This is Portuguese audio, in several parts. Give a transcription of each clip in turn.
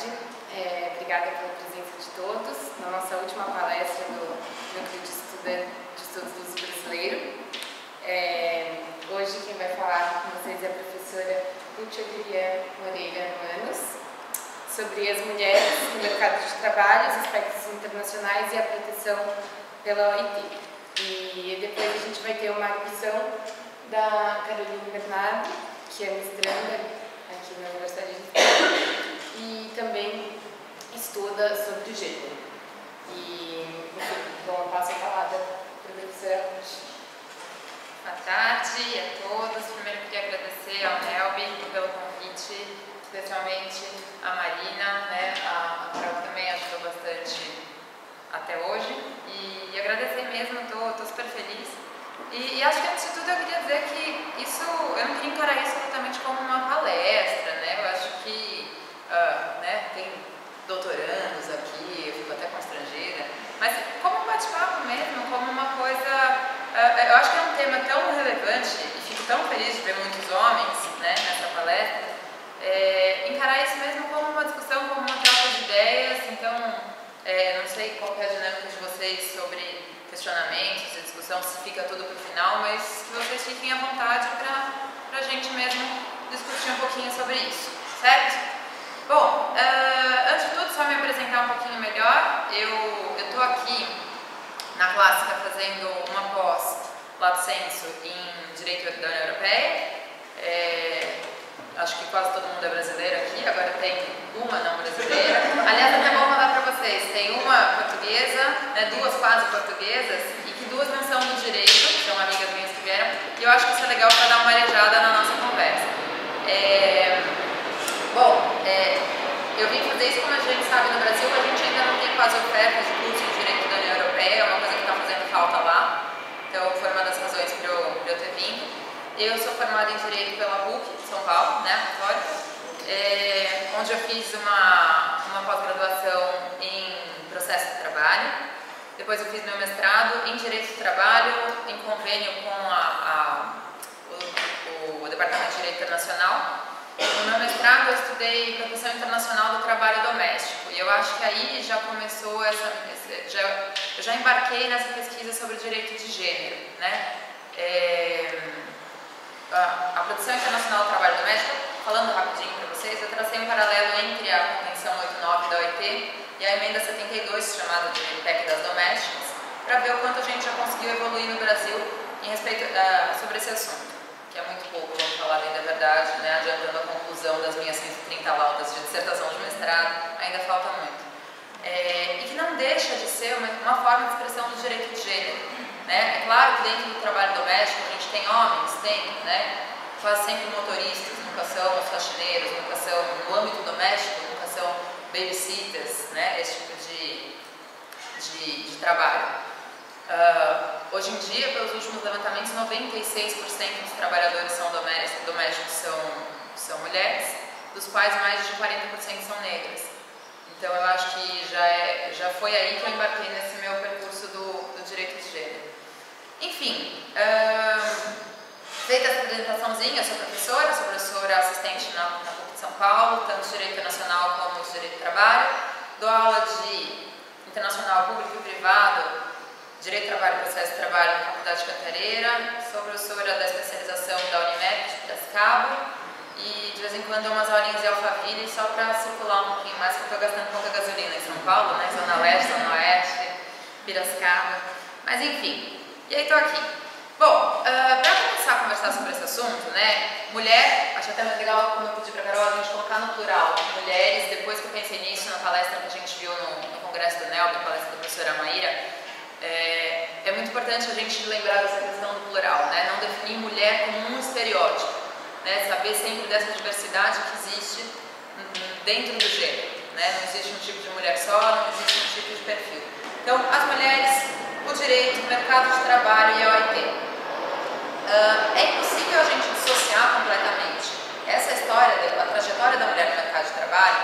tarde. Obrigada pela presença de todos na nossa última palestra do Núcleo de Estudos do Uso Brasileiro. Hoje quem vai falar com vocês é a professora Lúcia Vivian Moreira Manos, sobre as mulheres no mercado de trabalho, os aspectos internacionais e a proteção pela OIT. E depois a gente vai ter uma visão da Caroline Bernardo, que é mestranda aqui na Universidade de Lisboa e também estuda sobre gênero. Bom, eu passo a palavra para a professora Lúcia. Boa tarde a todos. Primeiro queria agradecer ao Nelby pelo convite, especialmente a Marina, a Carol também ajudou bastante até hoje, e agradecer mesmo, estou super feliz. E acho que antes de tudo eu queria dizer que eu não queria encarar isso exatamente como uma palestra, eu acho que tem doutorandos aqui, eu fico até constrangida, mas como um bate-papo mesmo, como uma coisa, eu acho que é um tema tão relevante e fico tão feliz de ver muitos homens nessa palestra, encarar isso mesmo como uma discussão, como uma troca de ideias. Então não sei qual é a dinâmica de vocês sobre questionamentos e discussão, se fica tudo para o final, mas que vocês fiquem à vontade para a gente mesmo discutir um pouquinho sobre isso, certo? Bom, antes de tudo, só me apresentar um pouquinho melhor. Eu estou aqui na Clássica fazendo uma pós lato sensu em Direito da União Europeia. Acho que quase todo mundo é brasileiro aqui, agora tem uma não brasileira. Aliás, até vou mandar para vocês, tem uma portuguesa, duas quase portuguesas, e que duas não são do direito, são amigas minhas que vieram, e eu acho que isso é legal para dar uma arejada na nossa conversa. Eu vim fazer isso, como a gente sabe, no Brasil, a gente ainda não tem quase ofertas de curso de Direito da União Europeia, é uma coisa que está fazendo falta lá, então foi uma das razões para eu ter vindo. Eu sou formada em Direito pela PUC de São Paulo, Católica, onde eu fiz uma pós-graduação em Processo de Trabalho. Depois eu fiz meu mestrado em Direito do Trabalho, em convênio com o Departamento de Direito Internacional. No meu mestrado eu estudei Proteção Internacional do Trabalho Doméstico, e eu acho que aí já começou eu já embarquei nessa pesquisa sobre direito de gênero, A Proteção Internacional do Trabalho Doméstico, falando rapidinho para vocês, eu tracei um paralelo entre a Convenção 89 da OIT e a Emenda 72, chamada de PEC das Domésticas, para ver o quanto a gente já conseguiu evoluir no Brasil sobre esse assunto, que é muito pouco, vamos falar bem da verdade, adiantando a conclusão das minhas 130 laudas de dissertação de mestrado, ainda falta muito. E que não deixa de ser uma forma de expressão do direito de gênero. É claro que dentro do trabalho doméstico a gente tem homens, quase sempre motoristas, nunca são os faxineiros, nunca são, no âmbito doméstico, nunca são babysitters, esse tipo de trabalho. Hoje em dia, pelos últimos levantamentos, 96% dos trabalhadores domésticos são mulheres, dos quais mais de 40% são negras. Então eu acho que já foi aí que eu embarquei nesse meu percurso do direito de gênero. Enfim, feita essa apresentaçãozinha, eu sou professora assistente na PUC de São Paulo, tanto de Direito Internacional como de Direito do Trabalho. Dou aula de Internacional Público e Privado, Direito do Trabalho e Processo de Trabalho na Faculdade de Cantareira. Sou professora da especialização da Unimed de Piracicaba e de vez em quando dou umas aulinhas de Alphaville só para circular um pouquinho mais, porque eu estou gastando pouca gasolina em São Paulo, Zona Leste, Zona Oeste, Piracicaba, mas enfim. E aí estou aqui. Bom, para começar a conversar sobre esse assunto, mulher, acho até mais legal, como eu pedi para a Carol, a gente colocar no plural, mulheres. Depois que eu pensei nisso na palestra que a gente viu no congresso do NEL, na palestra da professora Maíra, é muito importante a gente lembrar dessa questão do plural, não definir mulher como um estereótipo, saber sempre dessa diversidade que existe dentro do gênero, não existe um tipo de mulher só, não existe um tipo de perfil. Então, as mulheres, o direito, o mercado de trabalho e a OIT. É impossível a gente dissociar completamente essa história, a trajetória da mulher no mercado de trabalho,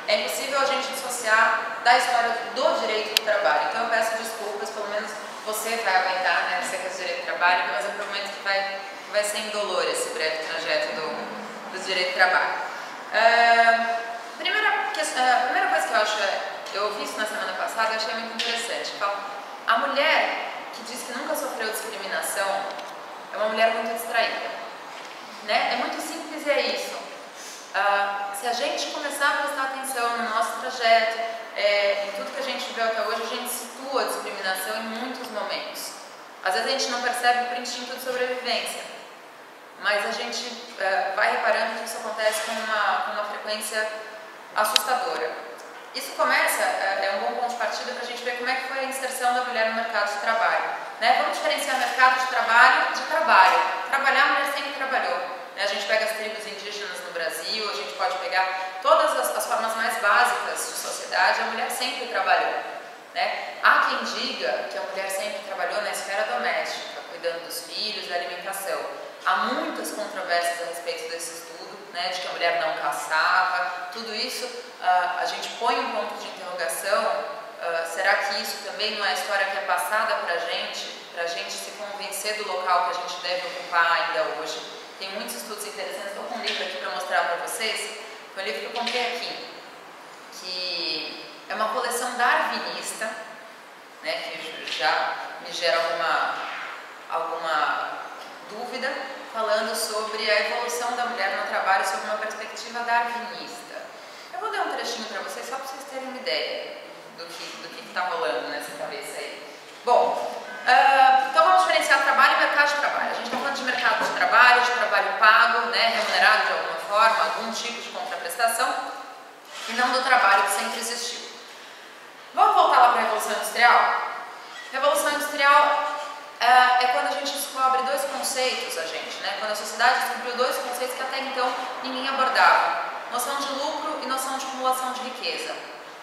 é impossível a gente dissociar da história do direito do trabalho. Então eu peço desculpas, pelo menos você vai aguentar, você que é do direito do trabalho, mas eu prometo que vai ser indolor esse breve trajeto do direito do trabalho. Primeira questão a primeira coisa que eu acho eu ouvi isso na semana passada, eu achei muito interessante. A mulher que diz que nunca sofreu discriminação é uma mulher muito distraída, né? É muito simples e é isso. Se a gente começar a prestar atenção no nosso trajeto, em tudo que a gente viu até hoje, a gente situa a discriminação em muitos momentos. Às vezes a gente não percebe por instinto de sobrevivência, mas a gente vai reparando que isso acontece com uma frequência assustadora. Isso começa, é um bom ponto de partida para a gente ver como é que foi a inserção da mulher no mercado de trabalho. Né? Vamos diferenciar mercado de trabalho de trabalho. Trabalhar, a mulher sempre trabalhou. Né? A gente pega as tribos indígenas no Brasil, a gente pode pegar todas as formas mais básicas de sociedade, a mulher sempre trabalhou. Né? Há quem diga que a mulher sempre trabalhou na esfera doméstica, cuidando dos filhos, da alimentação. Há muitas controvérsias a respeito desse estudo, né, de que a mulher não caçava. Tudo isso a gente põe um ponto de interrogação. Será que isso também não é a história que é passada para a gente se convencer do local que a gente deve ocupar ainda hoje? Tem muitos estudos interessantes. Estou com um livro aqui para mostrar para vocês. Foi um livro que eu comprei aqui, que é uma coleção darwinista, né, que já me gera alguma dúvida, falando sobre a evolução da mulher no trabalho sob uma perspectiva darwinista. Eu vou ler um trechinho para vocês, só para vocês terem uma ideia do que está rolando nessa cabeça aí. Bom, então vamos diferenciar trabalho e mercado de trabalho. A gente está falando de mercado de trabalho pago, né, remunerado de alguma forma, algum tipo de contraprestação, e não do trabalho que sempre existiu. Vamos voltar lá para a Revolução Industrial? Revolução Industrial é quando a gente descobre dois conceitos, né? Quando a sociedade descobriu dois conceitos que até então ninguém abordava: noção de lucro e noção de acumulação de riqueza.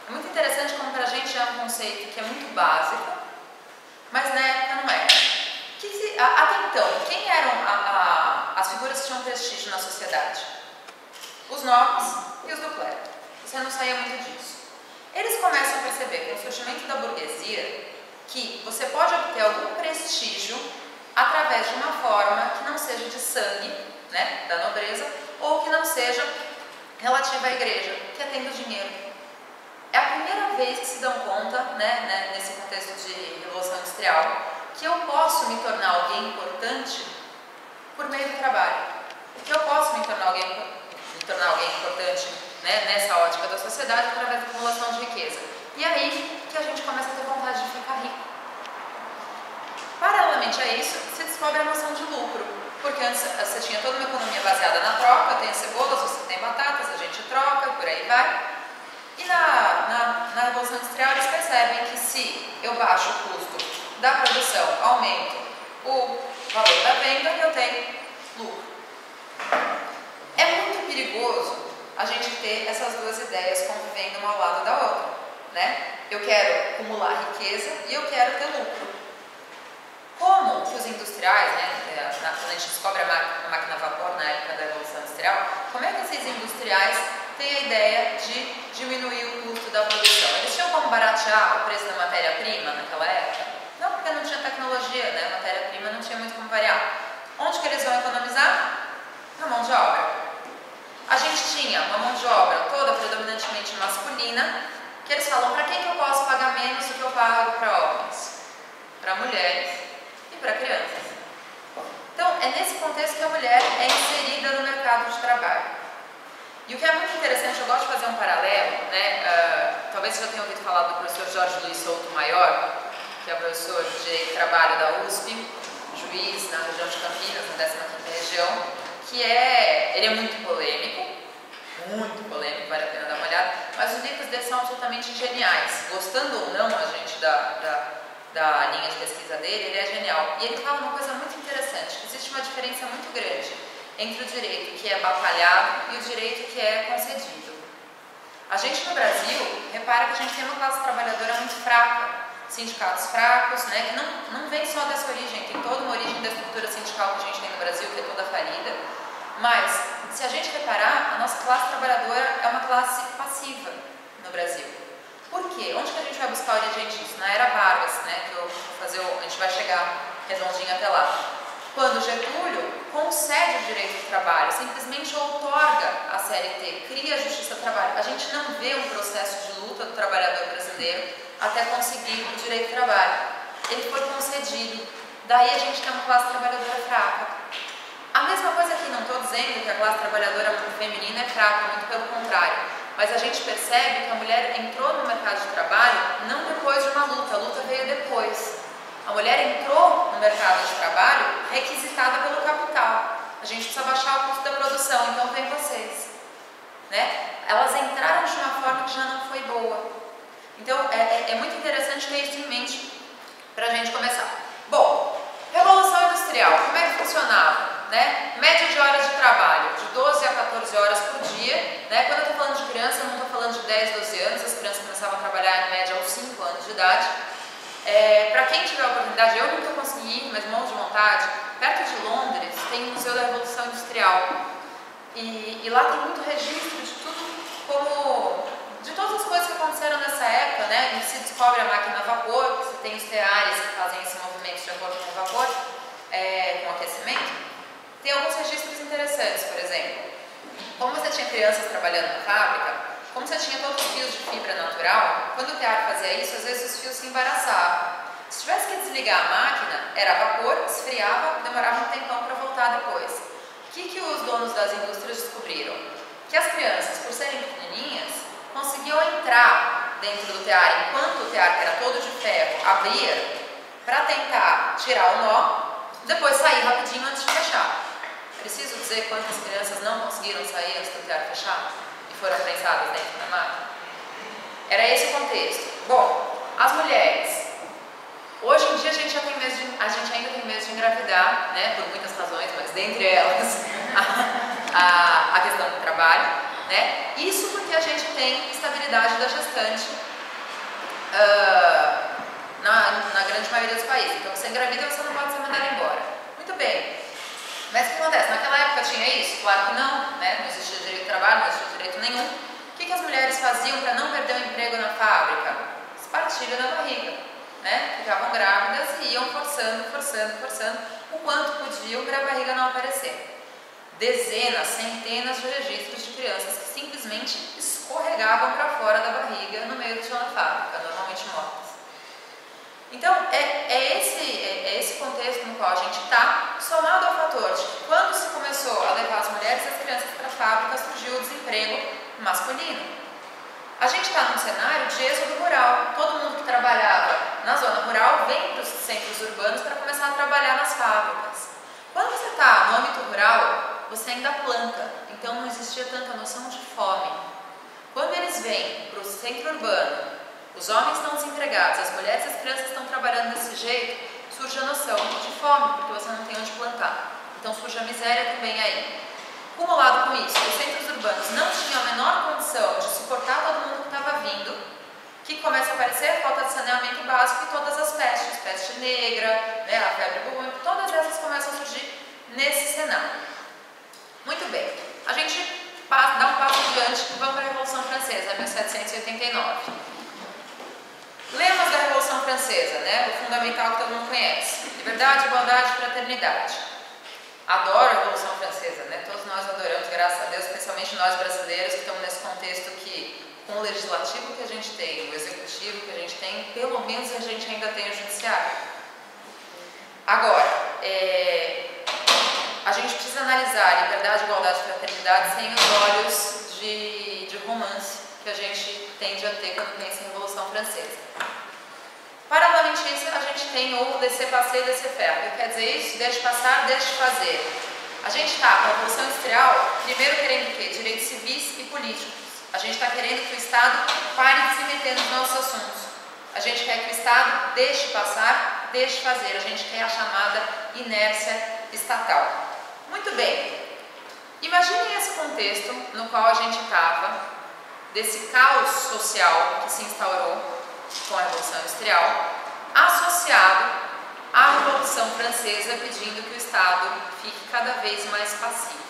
É muito interessante como para a gente é um conceito que é muito básico, mas na época não era. Até então, quem eram as figuras que tinham prestígio na sociedade? Os nobres e os do clero. Você não saía muito disso. Eles começam a perceber com o surgimento da burguesia que você pode obter algum prestígio através de uma forma que não seja de sangue, né, da nobreza, ou que não seja relativa à igreja, que é tendo dinheiro. É a primeira vez que se dão conta, né, nesse contexto de Revolução Industrial, que eu posso me tornar alguém importante por meio do trabalho. Que eu posso me tornar alguém importante, né, nessa ótica da sociedade através da acumulação de riqueza. E aí que a gente começa a ter vontade de ficar rico. Paralelamente a isso, se descobre a noção de lucro, porque antes você tinha toda uma economia baseada na troca. Eu tenho cebolas, você tem batatas, a gente troca, por aí vai. E na Revolução Industrial eles percebem que se eu baixo o custo da produção, aumento o valor da venda, eu tenho lucro. É muito perigoso a gente ter essas duas ideias convivendo uma ao lado da outra, né? Eu quero acumular riqueza e eu quero ter lucro. Como que os industriais, né, quando a gente descobre a máquina a vapor na época da Revolução Industrial, como é que esses industriais têm a ideia de diminuir o custo da produção? Eles tinham como baratear o preço da matéria-prima naquela época? Não, porque não tinha tecnologia, né? A matéria-prima não tinha muito como variar. Onde que eles vão economizar? Na mão de obra. A gente tinha uma mão de obra toda predominantemente masculina, que eles falam: para quem que eu posso pagar menos do que eu pago para homens? Para mulheres e para crianças. Então, é nesse contexto que a mulher é inserida no mercado de trabalho. E o que é muito interessante, eu gosto de fazer um paralelo, né? Talvez você já tenha ouvido falar do professor Jorge Luiz Souto-Maior, que é professor de Direito do Trabalho da USP, juiz na região de Campinas, na 15ª região, ele é muito polêmico, vale a pena dar uma olhada, mas os livros dele são absolutamente geniais. Gostando ou não a gente da linha de pesquisa dele, ele é genial. E ele fala uma coisa muito interessante, que existe uma diferença muito grande entre o direito que é batalhado e o direito que é concedido. A gente no Brasil, repara que a gente tem uma classe trabalhadora muito fraca, sindicatos fracos, né, que não vem só dessa origem, tem toda uma origem da estrutura sindical que a gente tem no Brasil, que é toda falida, mas se a gente reparar, a nossa classe trabalhadora é uma classe passiva no Brasil. Por quê? Onde que a gente vai buscar a origem disso? Na era Vargas, né, que a gente vai chegar redondinho até lá. quando Getúlio concede o direito do trabalho, simplesmente outorga a CLT, cria a Justiça do Trabalho. A gente não vê um processo de luta do trabalhador brasileiro até conseguir o direito do trabalho. Ele foi concedido, daí a gente tem uma classe trabalhadora fraca. A mesma coisa aqui, não estou dizendo que a classe trabalhadora feminina é fraca, muito pelo contrário, mas a gente percebe que a mulher entrou no mercado de trabalho não depois de uma luta, a luta veio depois. A mulher entrou no mercado de trabalho requisitada pelo capital. A gente precisa baixar o custo da produção, então vem vocês. Né? Elas entraram de uma forma que já não foi boa. Então é muito interessante ter isso em mente para a gente começar. Bom, Revolução Industrial, como é que funcionava? Né? Média de horas de trabalho, de 12 a 14 horas por dia. Né? Quando eu estou falando de criança, eu não estou falando de 10, 12 anos, as crianças começavam a trabalhar em média aos 5 anos de idade. Para quem tiver a oportunidade, eu nunca consegui ir, mas mão de vontade, perto de Londres tem o Museu da Revolução Industrial e lá tem muito registro de tudo, de todas as coisas que aconteceram nessa época, né? Se descobre a máquina a vapor, você tem os teares que fazem esse movimento de acordo com o vapor, com aquecimento. Tem alguns registros interessantes, por exemplo, como você tinha crianças trabalhando na fábrica, como você tinha todos os fios de fibra natural, quando o tear fazia isso, às vezes os fios se embaraçavam. Se tivesse que desligar a máquina, era vapor, esfriava, demorava um tempão para voltar depois. O que os donos das indústrias descobriram? Que as crianças, por serem pequenininhas, conseguiam entrar dentro do tear, enquanto o tear, que era todo de ferro, abria, para tentar tirar o nó, depois sair rapidinho antes de fechar. Preciso dizer quantas crianças não conseguiram sair antes do tear fechar? Foram prensadas dentro da máquina. Era esse o contexto. Bom, as mulheres. Hoje em dia a gente ainda tem medo de engravidar, né, por muitas razões, mas dentre elas a questão do trabalho, né? Isso porque a gente tem estabilidade da gestante na grande maioria dos países. Então, você engravida, você não pode ser mandada embora. Muito bem. Mas o que acontece? Naquela época tinha isso? Claro que não, né? Não existia direito de trabalho, não existia direito nenhum. O que as mulheres faziam para não perder o emprego na fábrica? Espartilho na barriga, né? Ficavam grávidas e iam forçando o quanto podiam para a barriga não aparecer. Dezenas, centenas de registros de crianças que simplesmente escorregavam para fora da barriga no meio do chão da fábrica, normalmente mortas. Então, é esse contexto no qual a gente está, somado ao fator de que quando se começou a levar as mulheres e as crianças para a fábrica, surgiu o desemprego masculino. A gente está num cenário de êxodo rural. Todo mundo que trabalhava na zona rural vem para os centros urbanos para começar a trabalhar nas fábricas. Quando você está no âmbito rural, você ainda planta, então não existia tanta noção de fome. Quando eles vêm para o centro urbano, os homens estão desempregados, as mulheres e as crianças estão trabalhando desse jeito, surge a noção de fome, porque você não tem onde plantar. Então surge a miséria também aí. Acumulado com isso, os centros urbanos não tinham a menor condição de suportar todo mundo que estava vindo. O que começa a aparecer? A falta de saneamento básico e todas as pestes, peste negra, né, a febre bubônica, todas essas começam a surgir nesse cenário. Muito bem, a gente dá um passo adiante e vamos para a Revolução Francesa, 1789. Lemas da Revolução Francesa, né? O fundamental que todo mundo conhece: liberdade, igualdade, fraternidade. Adoro a Revolução Francesa, né? Todos nós adoramos, graças a Deus, especialmente nós brasileiros que estamos nesse contexto que, com o legislativo que a gente tem, o executivo que a gente tem, pelo menos a gente ainda tem o judiciário. Agora, a gente precisa analisar liberdade, igualdade e fraternidade sem os olhos de romance que a gente tende a ter quando pensa em Revolução Francesa. Paralelamente a isso, a gente tem o laissez-passer e laissez-faire. O que quer dizer isso? Deixe passar, deixe fazer. A gente está com a Revolução Industrial, primeiro querendo o quê? Direitos civis e políticos. A gente está querendo que o Estado pare de se meter nos nossos assuntos. A gente quer que o Estado deixe passar, deixe fazer. A gente quer a chamada inércia estatal. Muito bem. Imaginem esse contexto no qual a gente estava, desse caos social que se instaurou com a Revolução Industrial, associado à Revolução Francesa, pedindo que o Estado fique cada vez mais passivo.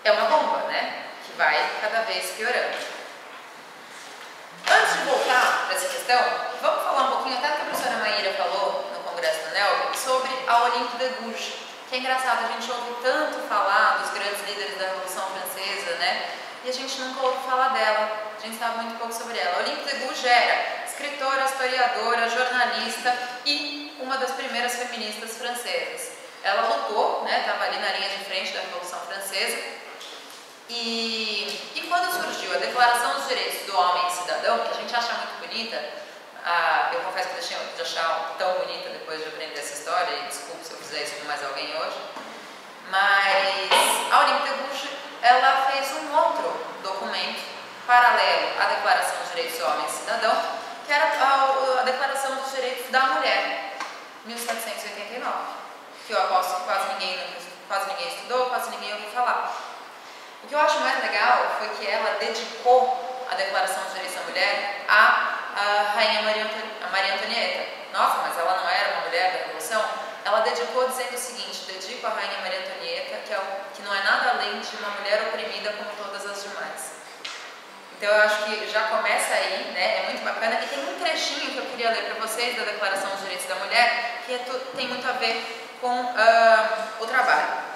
É uma bomba, né? Que vai cada vez piorando. Antes de voltar para essa questão, vamos falar um pouquinho, até que a professora Maíra falou no Congresso da NELB, sobre a Olympe de Gouges, que é engraçado, a gente ouve tanto falar dos grandes líderes da Revolução Francesa, né? E a gente nunca ouve falar dela, a gente sabe muito pouco sobre ela. Olympe de Gouges era escritora, historiadora, jornalista e uma das primeiras feministas francesas. Ela lutou, né? Estava ali na linha de frente da Revolução Francesa. E quando surgiu a Declaração dos Direitos do Homem e Cidadão, que a gente acha muito bonita, eu confesso que deixei de achar tão bonita depois de aprender essa história, e desculpe se eu fizer isso com mais alguém hoje, mas a Olympe de Gouges, ela fez um outro documento paralelo à Declaração dos Direitos do Homem e Cidadão, que era a Declaração dos Direitos da Mulher, 1789, que eu aposto que quase ninguém estudou, quase ninguém ouviu falar. O que eu acho mais legal foi que ela dedicou a Declaração dos Direitos da Mulher à Rainha Maria Antonieta. Nossa, mas ela não era uma mulher da Revolução? Ela dedicou dizendo o seguinte: dedico à Rainha Maria Antonieta, que não é nada além de uma mulher oprimida como todas as demais. Então eu acho que já começa aí, né? É muito bacana. E tem um trechinho que eu queria ler para vocês da Declaração dos Direitos da Mulher, que tem muito a ver com o trabalho.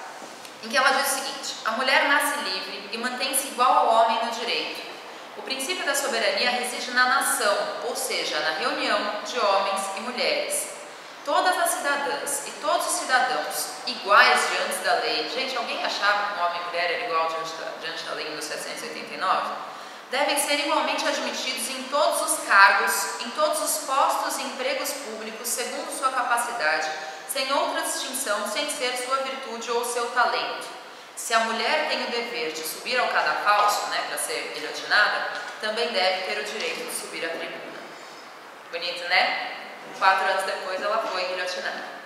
Em que ela diz o seguinte: a mulher nasce livre e mantém-se igual ao homem no direito. O princípio da soberania reside na nação, ou seja, na reunião de homens e mulheres. Todas as cidadãs e todos os cidadãos iguais diante da lei. Gente, alguém achava que um homem e mulher era igual diante da lei em 1789? Devem ser igualmente admitidos em todos os cargos, em todos os postos e empregos públicos, segundo sua capacidade, sem outra distinção, sem ser sua virtude ou seu talento. Se a mulher tem o dever de subir ao cadafalso, né, para ser guilhotinada, também deve ter o direito de subir à tribuna. Bonito, né? 4 anos depois ela foi guilhotinada.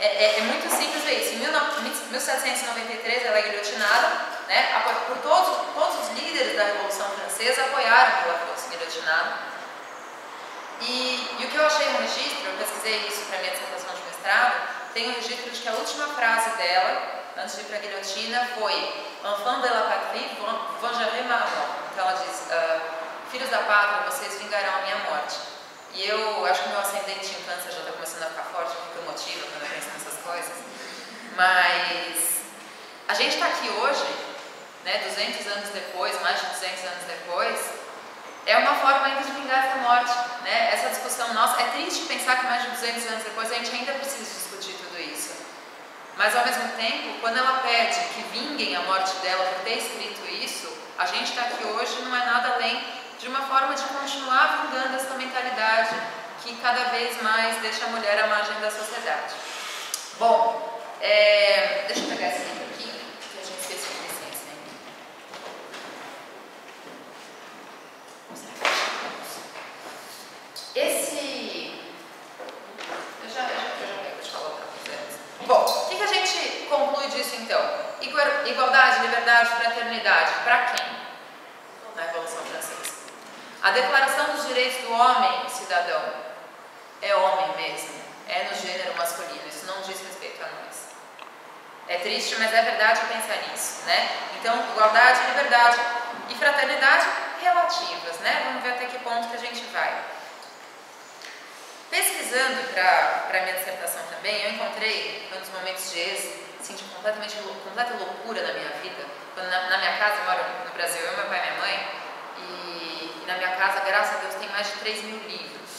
É muito simples ver isso. Em 1793 ela é guilhotinada, né, por todos os líderes da Revolução Francesa apoiaram que ela fosse guilhotinada. E o que eu achei no registro, eu pesquisei isso para minha dissertação de mestrado, tem um registro de que a última frase dela, antes de ir para a guilhotina, foi Enfants de la patrie, vengerez ma mort. Então ela diz, filhos da pátria, vocês vingarão a minha morte. E eu acho que meu ascendente em câncer já está começando a ficar forte, eu fico emotiva quando eu penso nessas coisas. Mas a gente está aqui hoje, né, 200 anos depois, mais de 200 anos depois, é uma forma ainda de vingar essa morte, né? Essa discussão nossa, é triste pensar que mais de 200 anos depois a gente ainda precisa discutir tudo isso. Mas ao mesmo tempo, quando ela pede que vinguem a morte dela por ter escrito isso, a gente está aqui hoje não é nada além de uma forma de continuar vingando essa mentalidade que cada vez mais deixa a mulher à margem da sociedade. Bom, deixa eu pegar esse livro aqui, que a gente esqueceu de licença, né? Eu já pego, deixa eu colocar para vocês. Bom, o que a gente conclui disso então? Igualdade, liberdade, fraternidade, para quem? Na Revolução Francesa. A Declaração dos Direitos do Homem e Cidadão é homem mesmo, é no gênero masculino, isso não diz respeito a nós. É triste, mas é verdade pensar nisso, né? Então, igualdade, liberdade e fraternidade relativas, né? Vamos ver até que ponto que a gente vai. Pesquisando para a minha dissertação também, eu encontrei um dos momentos de êxito, assim, de completa loucura na minha vida. Quando na minha casa, eu moro no Brasil, eu, meu pai e minha mãe, e na minha casa, graças a Deus, tem mais de 3.000 livros.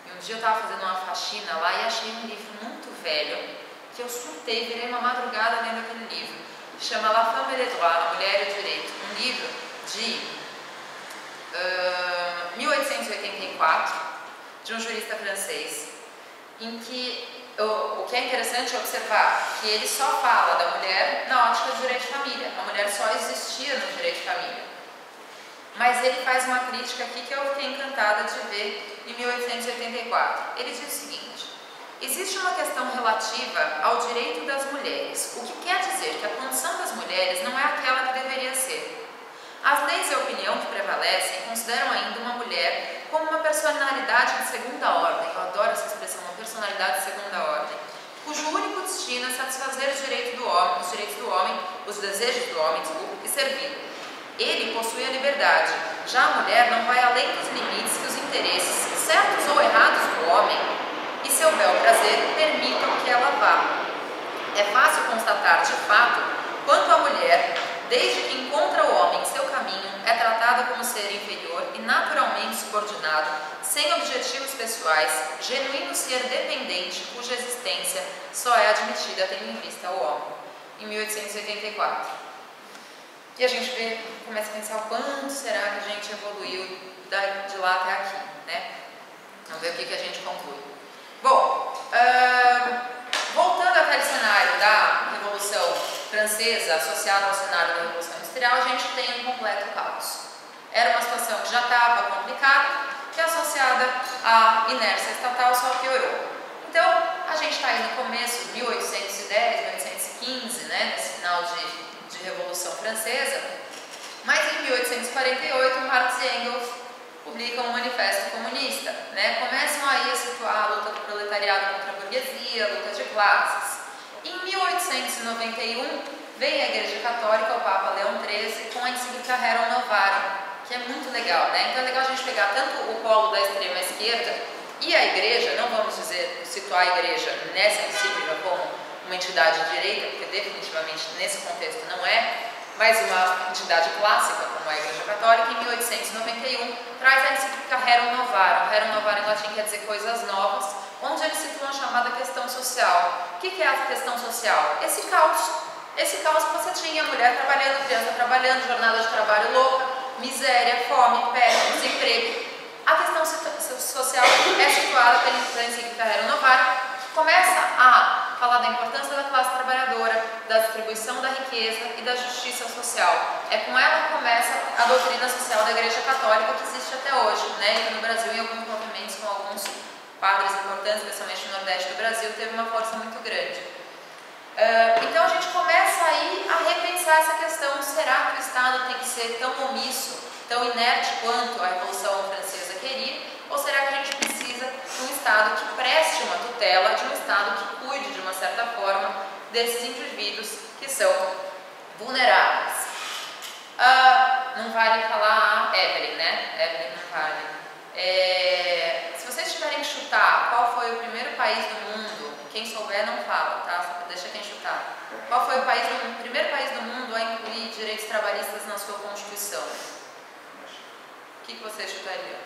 E um dia eu estava fazendo uma faxina lá e achei um livro muito velho, que eu surtei, virei uma madrugada lendo aquele livro. Chama La Femme et le Droit, A Mulher e o Direito. Um livro de 1884, de um jurista francês, em que o que é interessante é observar que ele só fala da mulher na ótica do direito de família. A mulher só existia no direito de família. Mas ele faz uma crítica aqui que eu fiquei encantada de ver em 1884. Ele diz o seguinte: existe uma questão relativa ao direito das mulheres, o que quer dizer que a condição das mulheres não é aquela que deveria ser. As leis e a opinião que prevalecem consideram ainda uma mulher como uma personalidade de segunda ordem, eu adoro essa expressão, uma personalidade de segunda ordem, cujo único destino é satisfazer os direitos do homem, os desejos do homem, e servi-lo. Ele possui a liberdade, já a mulher não vai além dos limites que os interesses, certos ou errados, do homem e seu bel prazer permitam que ela vá. É fácil constatar, de fato, quanto a mulher, desde que encontra o homem em seu caminho, é tratada como ser inferior e naturalmente subordinado, sem objetivos pessoais, genuíno ser dependente, cuja existência só é admitida tendo em vista o homem. Em 1884. E a gente começa a pensar o quanto será que a gente evoluiu de lá até aqui, né? Vamos ver o que a gente conclui. Bom, voltando àquele cenário da Revolução Francesa, associado ao cenário da Revolução Industrial, a gente tem um completo caos. Era uma situação que já estava complicada, que associada à inércia estatal só piorou. Então, a gente está aí no começo, 1810, 1815, né, nesse final de Revolução Francesa, mas em 1848, Marx e Engels publicam um manifesto comunista, né? Começam aí a situar a luta do proletariado contra a burguesia, a luta de classes. Em 1891, vem a Igreja Católica, o Papa Leão XIII, com a encíclica Rerum Novarum, que é muito legal, né? Então é legal a gente pegar tanto o polo da extrema esquerda e a Igreja, não vamos situar a Igreja nessa encíclica como uma entidade de direita, porque definitivamente nesse contexto não é, mas uma entidade clássica como a Igreja Católica, em 1891, traz a encíclica Rerum Novarum. Rerum Novarum em latim quer dizer coisas novas, onde eles citam a chamada questão social. O que é a questão social? Esse caos que você tinha, mulher trabalhando, criança trabalhando, jornada de trabalho louca, miséria, fome, peste, desemprego. A questão social é situada pela encíclica Rerum Novarum, que começa a falar da importância da classe trabalhadora, da distribuição da riqueza e da justiça social. É com ela que começa a doutrina social da Igreja Católica, que existe até hoje, né? E no Brasil, em alguns movimentos com alguns padres importantes, especialmente no Nordeste do Brasil, teve uma força muito grande. Então a gente começa aí a repensar essa questão: será que o Estado tem que ser tão omisso, tão inerte quanto a Revolução Francesa queria? Ou será que a gente precisa de um Estado que preste uma tutela, de um Estado que cuide de uma certa forma desses indivíduos que são vulneráveis? Não vale falar Evelyn, né? Evelyn não vale. Se vocês tiverem que chutar qual foi o primeiro país do mundo, quem souber não fala, tá? Deixa quem chutar. Qual foi o primeiro país do mundo a incluir direitos trabalhistas na sua Constituição? O que vocês chutariam?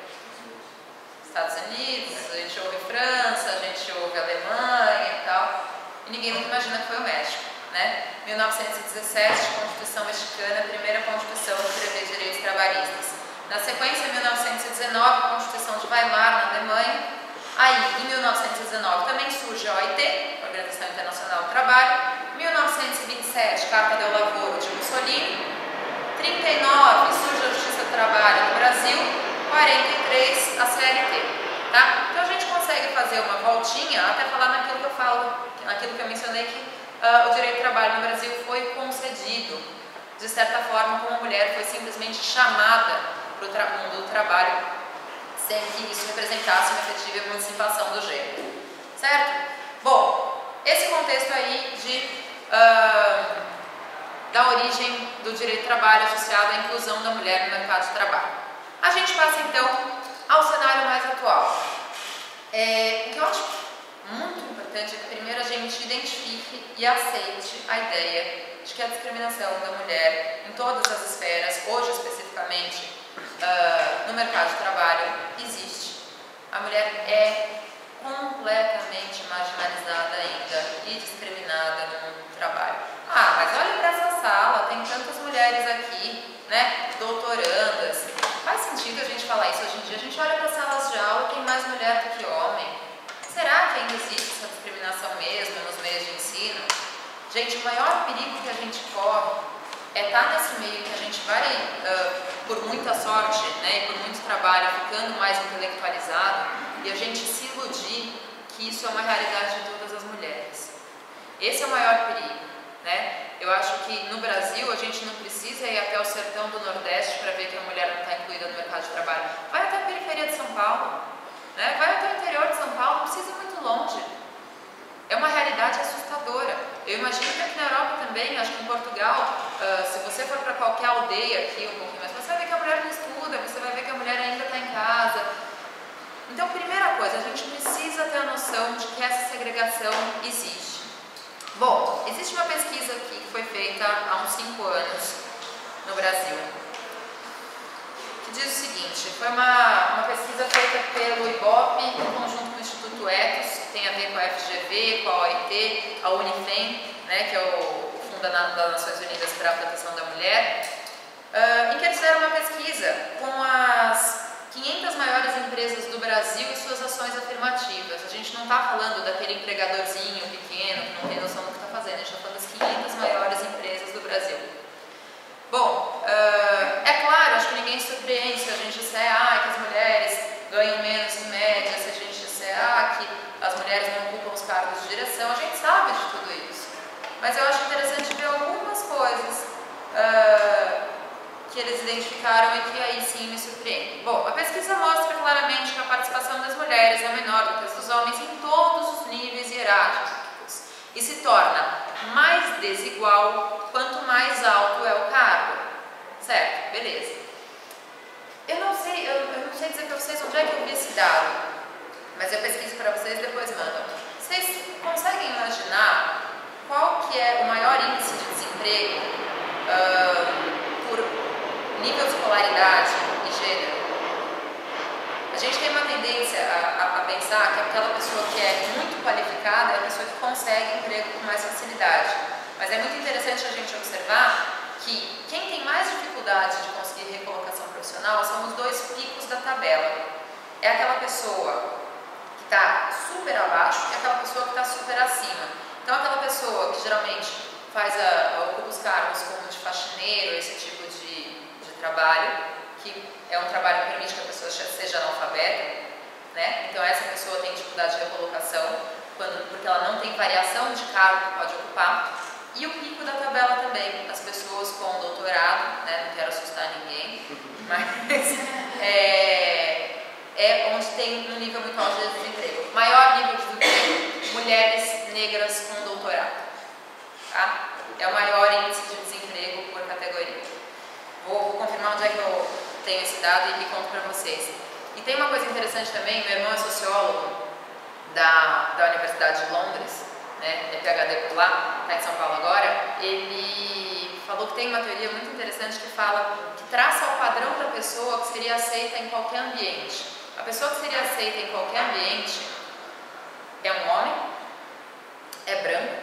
Estados Unidos, a gente ouve França, a gente ouve Alemanha e tal, e ninguém nunca imagina que foi o México, né? 1917, Constituição Mexicana, a primeira Constituição que prevê direitos trabalhistas. Na sequência, 1919, Constituição de Weimar, na Alemanha. Aí, em 1919, também surge a OIT, Organização Internacional do Trabalho. 1927, Carta del Lavoro de Mussolini. 39, surge a Justiça do Trabalho no Brasil. 43, a CLT, tá? Então a gente consegue fazer uma voltinha até falar naquilo que eu falo, naquilo que eu mencionei, que o direito do trabalho no Brasil foi concedido, de certa forma, como a mulher foi simplesmente chamada para o mundo do trabalho, sem que isso representasse uma efetiva emancipação do gênero, certo? Bom, esse contexto aí da origem do direito do trabalho associado à inclusão da mulher no mercado de trabalho. A gente passa então ao cenário mais atual. O que eu acho muito importante é que primeiro a gente identifique e aceite a ideia de que a discriminação da mulher em todas as esferas, hoje especificamente no mercado de trabalho, existe. A mulher é completamente marginalizada ainda e discriminada no mundo do trabalho. Mas olha para essa sala, tem tantas mulheres aqui, né, doutorandas. Faz sentido a gente falar isso hoje em dia? A gente olha para as salas de aula, tem mais mulher do que homem. Será que ainda existe essa discriminação mesmo nos meios de ensino? Gente, o maior perigo que a gente corre é estar nesse meio que a gente vai, por muita sorte, né, e por muito trabalho, ficando mais intelectualizado, e a gente se iludir que isso é uma realidade de todas as mulheres. Esse é o maior perigo, né? Eu acho que no Brasil a gente não precisa ir até o sertão do Nordeste para ver que a mulher não está incluída no mercado de trabalho. Vai até a periferia de São Paulo, né? Vai até o interior de São Paulo, não precisa ir muito longe. É uma realidade assustadora. Eu imagino que aqui na Europa também, acho que em Portugal, se você for para qualquer aldeia aqui um pouquinho mais, você vai ver que a mulher não estuda, você vai ver que a mulher ainda está em casa. Então, primeira coisa, a gente precisa ter a noção de que essa segregação existe. Bom, existe uma pesquisa aqui que foi feita há uns 5 anos no Brasil, que diz o seguinte: foi uma pesquisa feita pelo IBOP em conjunto com o Instituto Ethos, que tem a ver com a FGV, com a OIT, a Unifem, né, que é o Fundo das Nações Unidas para a Proteção da Mulher, em que eles fizeram uma pesquisa com as 500 maiores empresas do Brasil e suas ações afirmativas. A gente não está falando daquele empregadorzinho pequeno que não tem noção do que está fazendo, a gente está falando das 500 maiores empresas do Brasil. Bom, é claro, acho que ninguém se surpreende se a gente disser que as mulheres ganham menos em média, se a gente disser que as mulheres não ocupam os cargos de direção, a gente sabe de tudo isso. Mas eu acho interessante ver algumas coisas que eles identificaram e que aí sim me surpreendem. Bom, a pesquisa mostra claramente que a participação das mulheres é menor do que a dos homens em todos os níveis hierárquicos e se torna mais desigual quanto mais alto é o cargo. Certo? Beleza. Eu não sei dizer para vocês onde é que eu vi esse dado, mas eu pesquiso para vocês e depois mandam. Vocês conseguem imaginar qual que é o maior índice de desemprego por nível de escolaridade e gênero? A gente tem uma tendência a pensar que aquela pessoa que é muito qualificada é a pessoa que consegue emprego com mais facilidade. Mas é muito interessante a gente observar que quem tem mais dificuldade de conseguir recolocação profissional são os 2 picos da tabela. É aquela pessoa que está super abaixo e aquela pessoa que está super acima. Então, aquela pessoa que geralmente ocupa os cargos como de faxineiro, esse tipo de trabalho, que é um trabalho que permite que a pessoa seja analfabeta, né? Então, essa pessoa tem dificuldade de recolocação porque ela não tem variação de cargo que pode ocupar. E o pico da tabela também, as pessoas com doutorado, né? Não quero assustar ninguém, mas é onde tem um nível muito alto de desemprego. Maior nível de desemprego, mulheres negras com doutorado, tá? É o maior índice de desemprego por categoria. Vou confirmar onde é que eu tenho esse dado e conto para vocês. E tem uma coisa interessante também, meu irmão é sociólogo da Universidade de Londres, né, é PhD por lá, está em São Paulo agora. Ele falou que tem uma teoria muito interessante que fala, que traça o padrão da pessoa que seria aceita em qualquer ambiente. A pessoa que seria aceita em qualquer ambiente é um homem, é branco,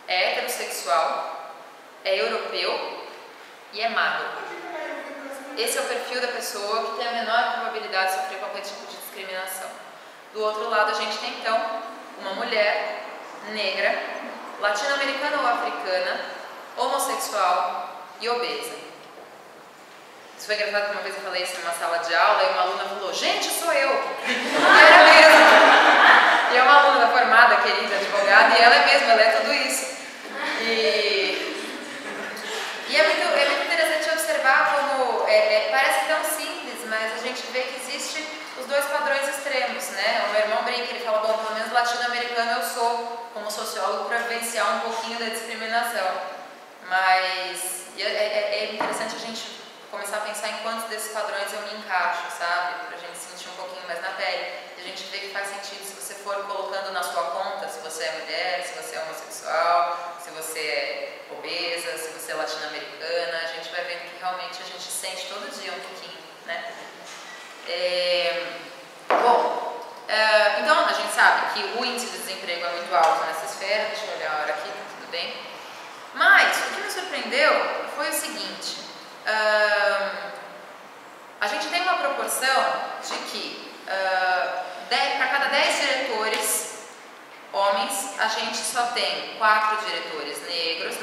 é heterossexual, é europeu e é magro. Esse é o perfil da pessoa que tem a menor probabilidade de sofrer qualquer tipo de discriminação. Do outro lado, a gente tem então uma mulher negra, latino-americana ou africana, homossexual e obesa. Isso foi engraçado que uma vez eu falei isso numa sala de aula e uma aluna falou: gente, sou eu! E era mesmo! E é uma aluna formada, querida, advogada, e ela é mesmo, ela é tudo isso. E é muito interessante observar como parece tão simples, mas a gente vê que existe os 2 padrões extremos, né? O meu irmão brinca, ele fala, bom, pelo menos latino-americano eu sou, como sociólogo, para vivenciar um pouquinho da discriminação. Mas é interessante a gente começar a pensar em quantos desses padrões eu me encaixo, sabe? Para a gente sentir um pouquinho mais na pele. E a gente vê que faz sentido se você for colocando na sua conta, se você é mulher, se você é homossexual, se você é obesa, se você é latino-americana, a gente vai vendo que realmente a gente sente todo dia um pouquinho, né? Então a gente sabe que o índice de desemprego é muito alto nessa esfera. Deixa eu olhar a hora aqui, tá tudo bem. Mas o que me surpreendeu foi o seguinte: a gente tem uma proporção de que para cada 10 diretores homens, a gente só tem 4 diretores negros,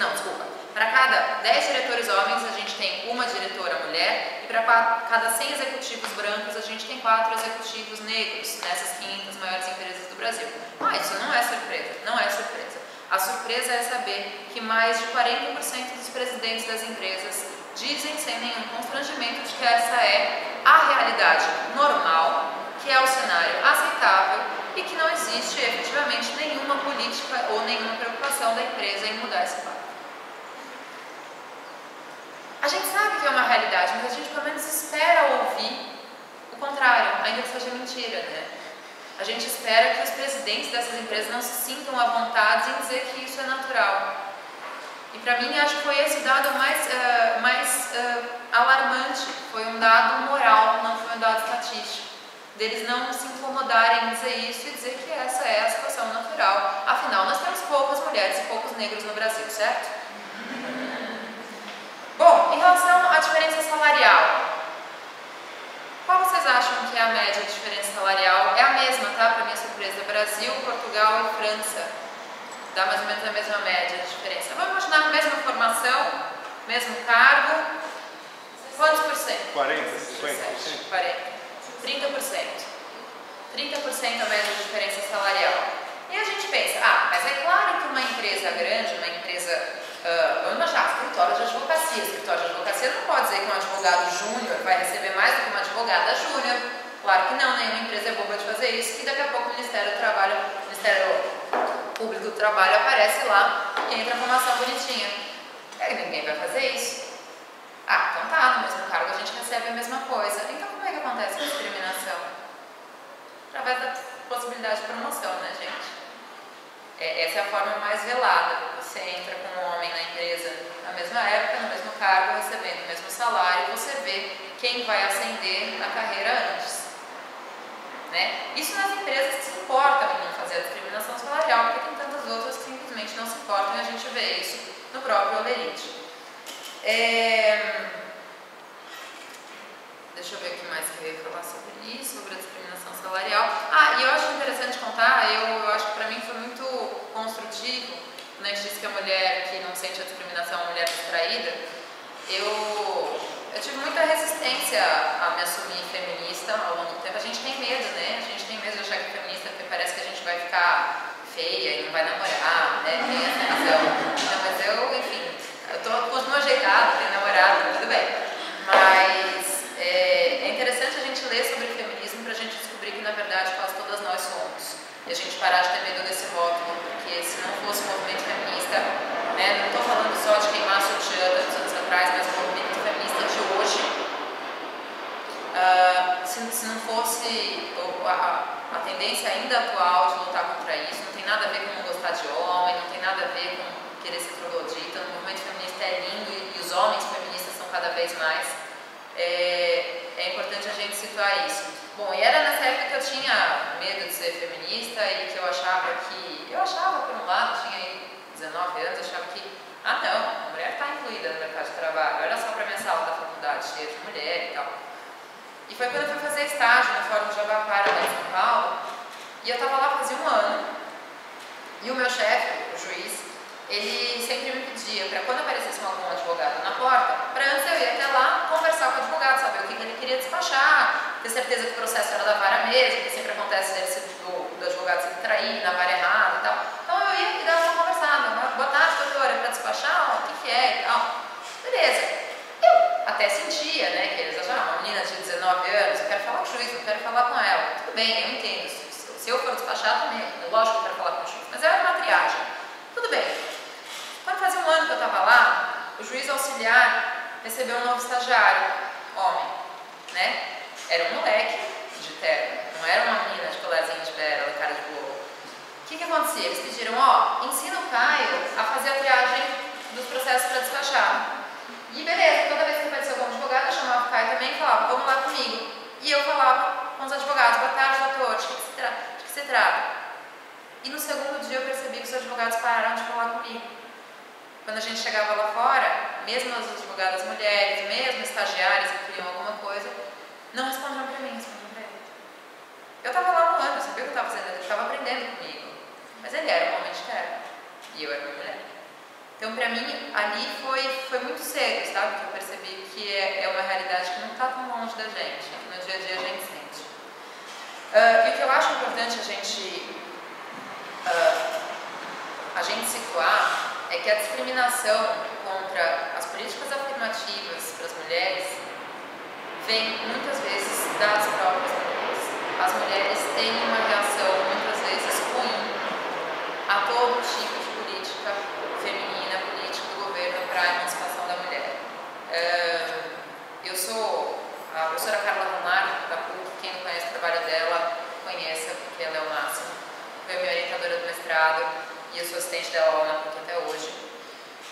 para cada 10 diretores homens, a gente tem uma diretora mulher, e para cada 100 executivos brancos, a gente tem 4 executivos negros, nessas 500 maiores empresas do Brasil. Mas isso não é surpresa, não é surpresa. A surpresa é saber que mais de 40% dos presidentes das empresas dizem, sem nenhum constrangimento, de que essa é a realidade normal, que é o cenário aceitável e que não existe efetivamente nenhuma política ou nenhuma preocupação da empresa em mudar esse quadro. A gente sabe que é uma realidade, mas a gente pelo menos espera ouvir o contrário, ainda que seja mentira, né? A gente espera que os presidentes dessas empresas não se sintam à vontade em dizer que isso é natural. E para mim, acho que foi esse dado mais alarmante. Foi um dado moral, não foi um dado estatístico. Deles não se incomodarem em dizer isso e dizer que essa é a situação natural. Afinal, nós temos poucas mulheres e poucos negros no Brasil, certo? Bom, em relação à diferença salarial, qual vocês acham que é a média de diferença salarial? É a mesma, tá? Para minha surpresa, Brasil, Portugal e França. Dá mais ou menos a mesma média de diferença. Vamos imaginar a mesma formação, mesmo cargo. Quantos por cento? 40, 50%. 40. 30%. 30% a média de diferença salarial. E a gente pensa, mas é claro que uma empresa grande, uma empresa, vamos imaginar, escritório de advocacia. Escritório de advocacia não pode dizer que um advogado júnior vai receber mais do que uma advogada júnior. Claro que não, nenhuma empresa é boba de fazer isso, que daqui a pouco o Ministério Público do Trabalho aparece lá e entra com uma ação bonitinha. Ninguém vai fazer isso. Então tá, no mesmo cargo a gente recebe a mesma coisa. Então como é que acontece a discriminação? Através da possibilidade de promoção, né, gente? Essa é a forma mais velada. Você entra com um homem na empresa na mesma época, no mesmo cargo, recebendo o mesmo salário, você vê quem vai ascender na carreira antes. Né? Isso nas empresas que se importam em não fazer a discriminação salarial, porque tem tantas outras que simplesmente não se importam e a gente vê isso no próprio Olerite. Deixa eu ver o que mais que eu ia falar sobre isso, sobre a discriminação salarial. E eu acho interessante contar, eu acho que para mim foi muito construtivo, quando a gente disse que a mulher que não sente a discriminação é uma mulher distraída. Eu tive muita resistência a me assumir feminista ao longo do tempo. A gente tem medo, né? A gente tem medo de achar que é feminista porque parece que a gente vai ficar feia e não vai namorar, né? Tem essa visão. Não, mas enfim, eu continuo ajeitada, tenho namorado, tudo bem. Mas é interessante a gente ler sobre feminismo para a gente descobrir que, na verdade, quase todas nós somos. E a gente parar de ter medo desse rótulo, porque se não fosse o movimento feminista, né? Não estou falando só de queimar sutiã tantos anos atrás, mas o movimento feminista de hoje, se não fosse a tendência ainda atual de lutar contra isso, não tem nada a ver com não gostar de homem, não tem nada a ver com querer ser troglodita. O movimento feminista é lindo e os homens feministas são cada vez mais. É importante a gente situar isso. Bom, e era nessa época que eu tinha medo de ser feminista e que eu achava por um lado, tinha 19 anos, eu achava que não, a mulher está incluída no mercado de trabalho, olha só para minha sala da faculdade cheia de mulher e tal. E foi quando eu fui fazer estágio no Fórum de Jabaquara, lá em São Paulo, e eu estava lá fazia um ano, e o meu chefe, o juiz, ele sempre me pedia para quando aparecesse algum advogado na porta, para antes eu ir até lá conversar com o advogado, saber o que ele queria despachar, ter certeza que o processo era da vara mesmo, que sempre acontece do advogado se trair, na vara errada e tal. Então eu ia e dava uma conversada, boa tarde, doutora, para despachar, o que é e tal. Beleza. Eu até sentia, né, que eles achavam, uma menina de 19 anos, eu quero falar com o juiz, eu quero falar com ela. Tudo bem, eu entendo. Se eu for despachar também, lógico que eu quero falar com o juiz, mas era uma triagem. Tudo bem. Quando fazia um ano que eu estava lá, o juiz auxiliar recebeu um novo estagiário, homem, né? Era um moleque de terno, não era uma menina de colezinha de pérola, cara de boa. O que acontecia? Eles pediram, ensina o Caio a fazer a triagem dos processos para despachar. E beleza, toda vez que aparecia algum advogado, eu chamava o Caio também e falava, vamos lá comigo. E eu falava com os advogados, boa tarde, doutor, de que se trata? E no segundo dia eu percebi que os advogados pararam de falar comigo. Quando a gente chegava lá fora, mesmo as advogadas mulheres, mesmo estagiárias que queriam alguma coisa, não respondiam para mim, respondiam para ele. Eu estava lá um ano, eu sabia o que eu estava fazendo, ele estava aprendendo comigo. Mas ele era um homem de terno e eu era uma mulher. Então, para mim, ali foi muito cedo, sabe? Que eu percebi que é uma realidade que não está tão longe da gente, que no dia a dia a gente sente. E o que eu acho importante a gente situar é que a discriminação contra as políticas afirmativas para as mulheres vem muitas vezes das próprias mulheres. As mulheres têm uma reação muitas vezes ruim a todo tipo de política feminina, política do governo para a emancipação da mulher. Eu sou a professora Carla Romário, da PUC, assistente dela lá na PUC até hoje.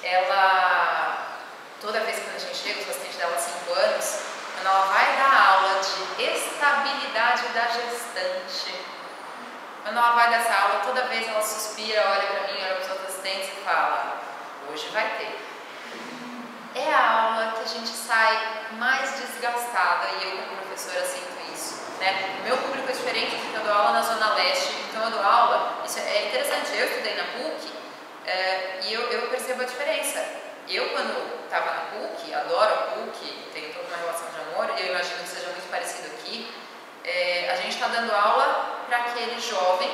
Ela, toda vez que a gente chega, eu sou assistente dela há 5 anos, quando ela vai dar aula de estabilidade da gestante, quando ela vai dessa aula, toda vez ela suspira, olha para mim, olha para os outros assistentes e fala: hoje vai ter. É a aula que a gente sai mais desgastada, e eu como professora sinto isso, né? O meu público é diferente porque eu dou aula na Zona Leste, então eu dou aula, isso é interessante, eu estudei na PUC e eu percebo a diferença. Eu, quando estava na PUC, adoro a PUC, tenho toda uma relação de amor, e eu imagino que seja muito parecido aqui, a gente está dando aula para aquele jovem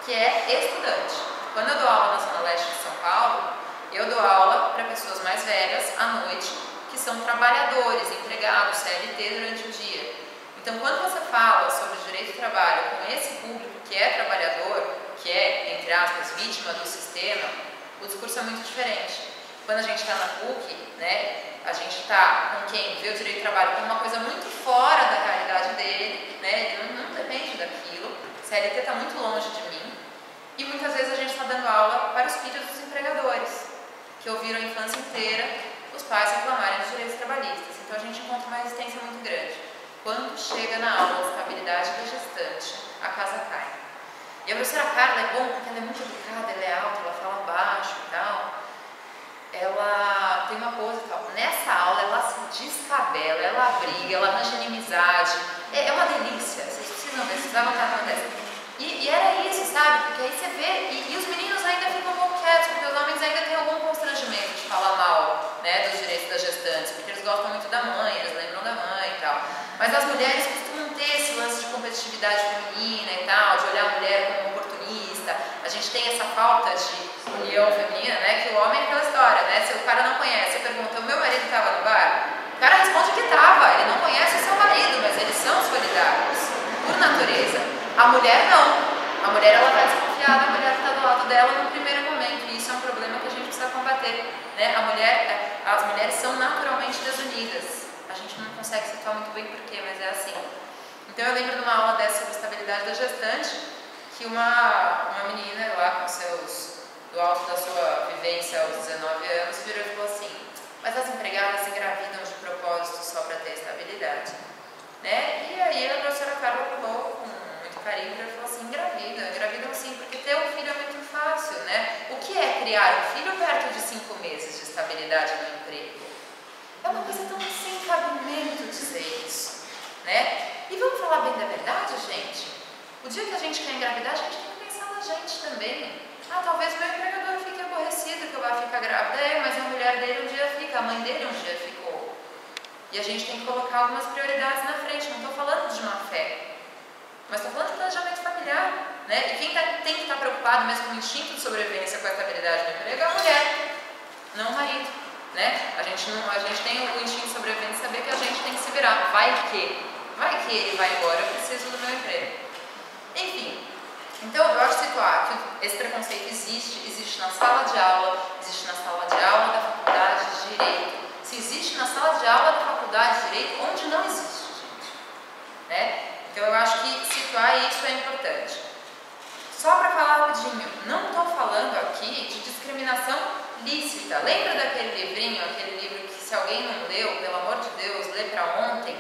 que é estudante. Quando eu dou aula na Zona Leste de São Paulo, eu dou aula para pessoas mais velhas à noite, que são trabalhadores, empregados, CLT durante o dia. Então, quando você fala sobre direito do trabalho com esse público que é trabalhador, que é, entre aspas, vítima do sistema, o discurso é muito diferente. Quando a gente está na PUC, né, a gente está com quem vê o direito do trabalho como uma coisa muito fora da realidade dele, né, ele não depende daquilo, CLT está muito longe de mim, e muitas vezes a gente está dando aula para os filhos dos empregadores, que ouviram a infância inteira os pais reclamarem dos direitos trabalhistas. Então a gente encontra uma resistência muito grande. Quando chega na aula de estabilidade da gestante, a casa cai. E a professora Carla é bom porque ela é muito educada, ela é alta, ela fala baixo e tal. Ela tem uma coisa e tal. Nessa aula ela se descabela, ela briga, ela arranja inimizade. É uma delícia, vocês precisam ver, vocês vão notar uma dessa. E era isso, sabe? Porque aí você vê, e os meninos ainda ficam um pouco quietos, porque os homens ainda têm algum constrangimento de falar mal, né, dos direitos das gestantes, porque eles gostam muito da mãe, eles lembram da mãe e tal. Mas as mulheres costumam ter esse lance de competitividade feminina e tal, de olhar a mulher como oportunista. A gente tem essa falta de união feminina, né, que o homem é aquela história, né, se o cara não conhece, você pergunta: o meu marido estava no bar? O cara responde que estava, ele não conhece o seu marido, mas eles são solidários, por natureza. A mulher não. A mulher ela vai desconfiada, a mulher está do lado dela no primeiro momento, e isso é um problema que a gente precisa combater, né? As mulheres são naturalmente desunidas. A gente não consegue situar muito bem porquê, mas é assim. Então eu lembro de uma aula dessa sobre estabilidade da gestante, que uma menina lá do alto da sua vivência aos 19 anos virou e falou assim: mas as empregadas engravidam de propósito só para ter estabilidade, né? E aí a professora Carla falou com muito carinho e falou assim: engravidam sim, porque ter um filho é muito fácil, né? O que é criar um filho perto de 5 meses de estabilidade no emprego? É uma coisa tão sem cabimento dizer isso, né? E vamos falar bem da verdade, gente? O dia que a gente quer engravidar, a gente tem que pensar na gente também. Ah, talvez meu empregador fique aborrecido que eu vá ficar grávida, mas a mulher dele um dia fica, a mãe dele um dia ficou. E a gente tem que colocar algumas prioridades na frente. Não estou falando de má fé, mas estou falando de planejamento familiar, né? E quem tem que estar preocupado mesmo com o instinto de sobrevivência com a estabilidade do emprego é a mulher, não o marido, né? A gente tem o instinto de sobrevivência de saber que a gente tem que se virar. Vai que ele vai embora, eu preciso do meu emprego. Enfim, então eu acho situar que esse preconceito existe na sala de aula, existe na sala de aula da faculdade de Direito. Se existe na sala de aula da faculdade de Direito, onde não existe, gente, né? Então eu acho que situar isso é importante. Só para falar rapidinho, não estou falando aqui de discriminação lícita. Lembra daquele livrinho, aquele livro que se alguém não leu, pelo amor de Deus, lê para ontem,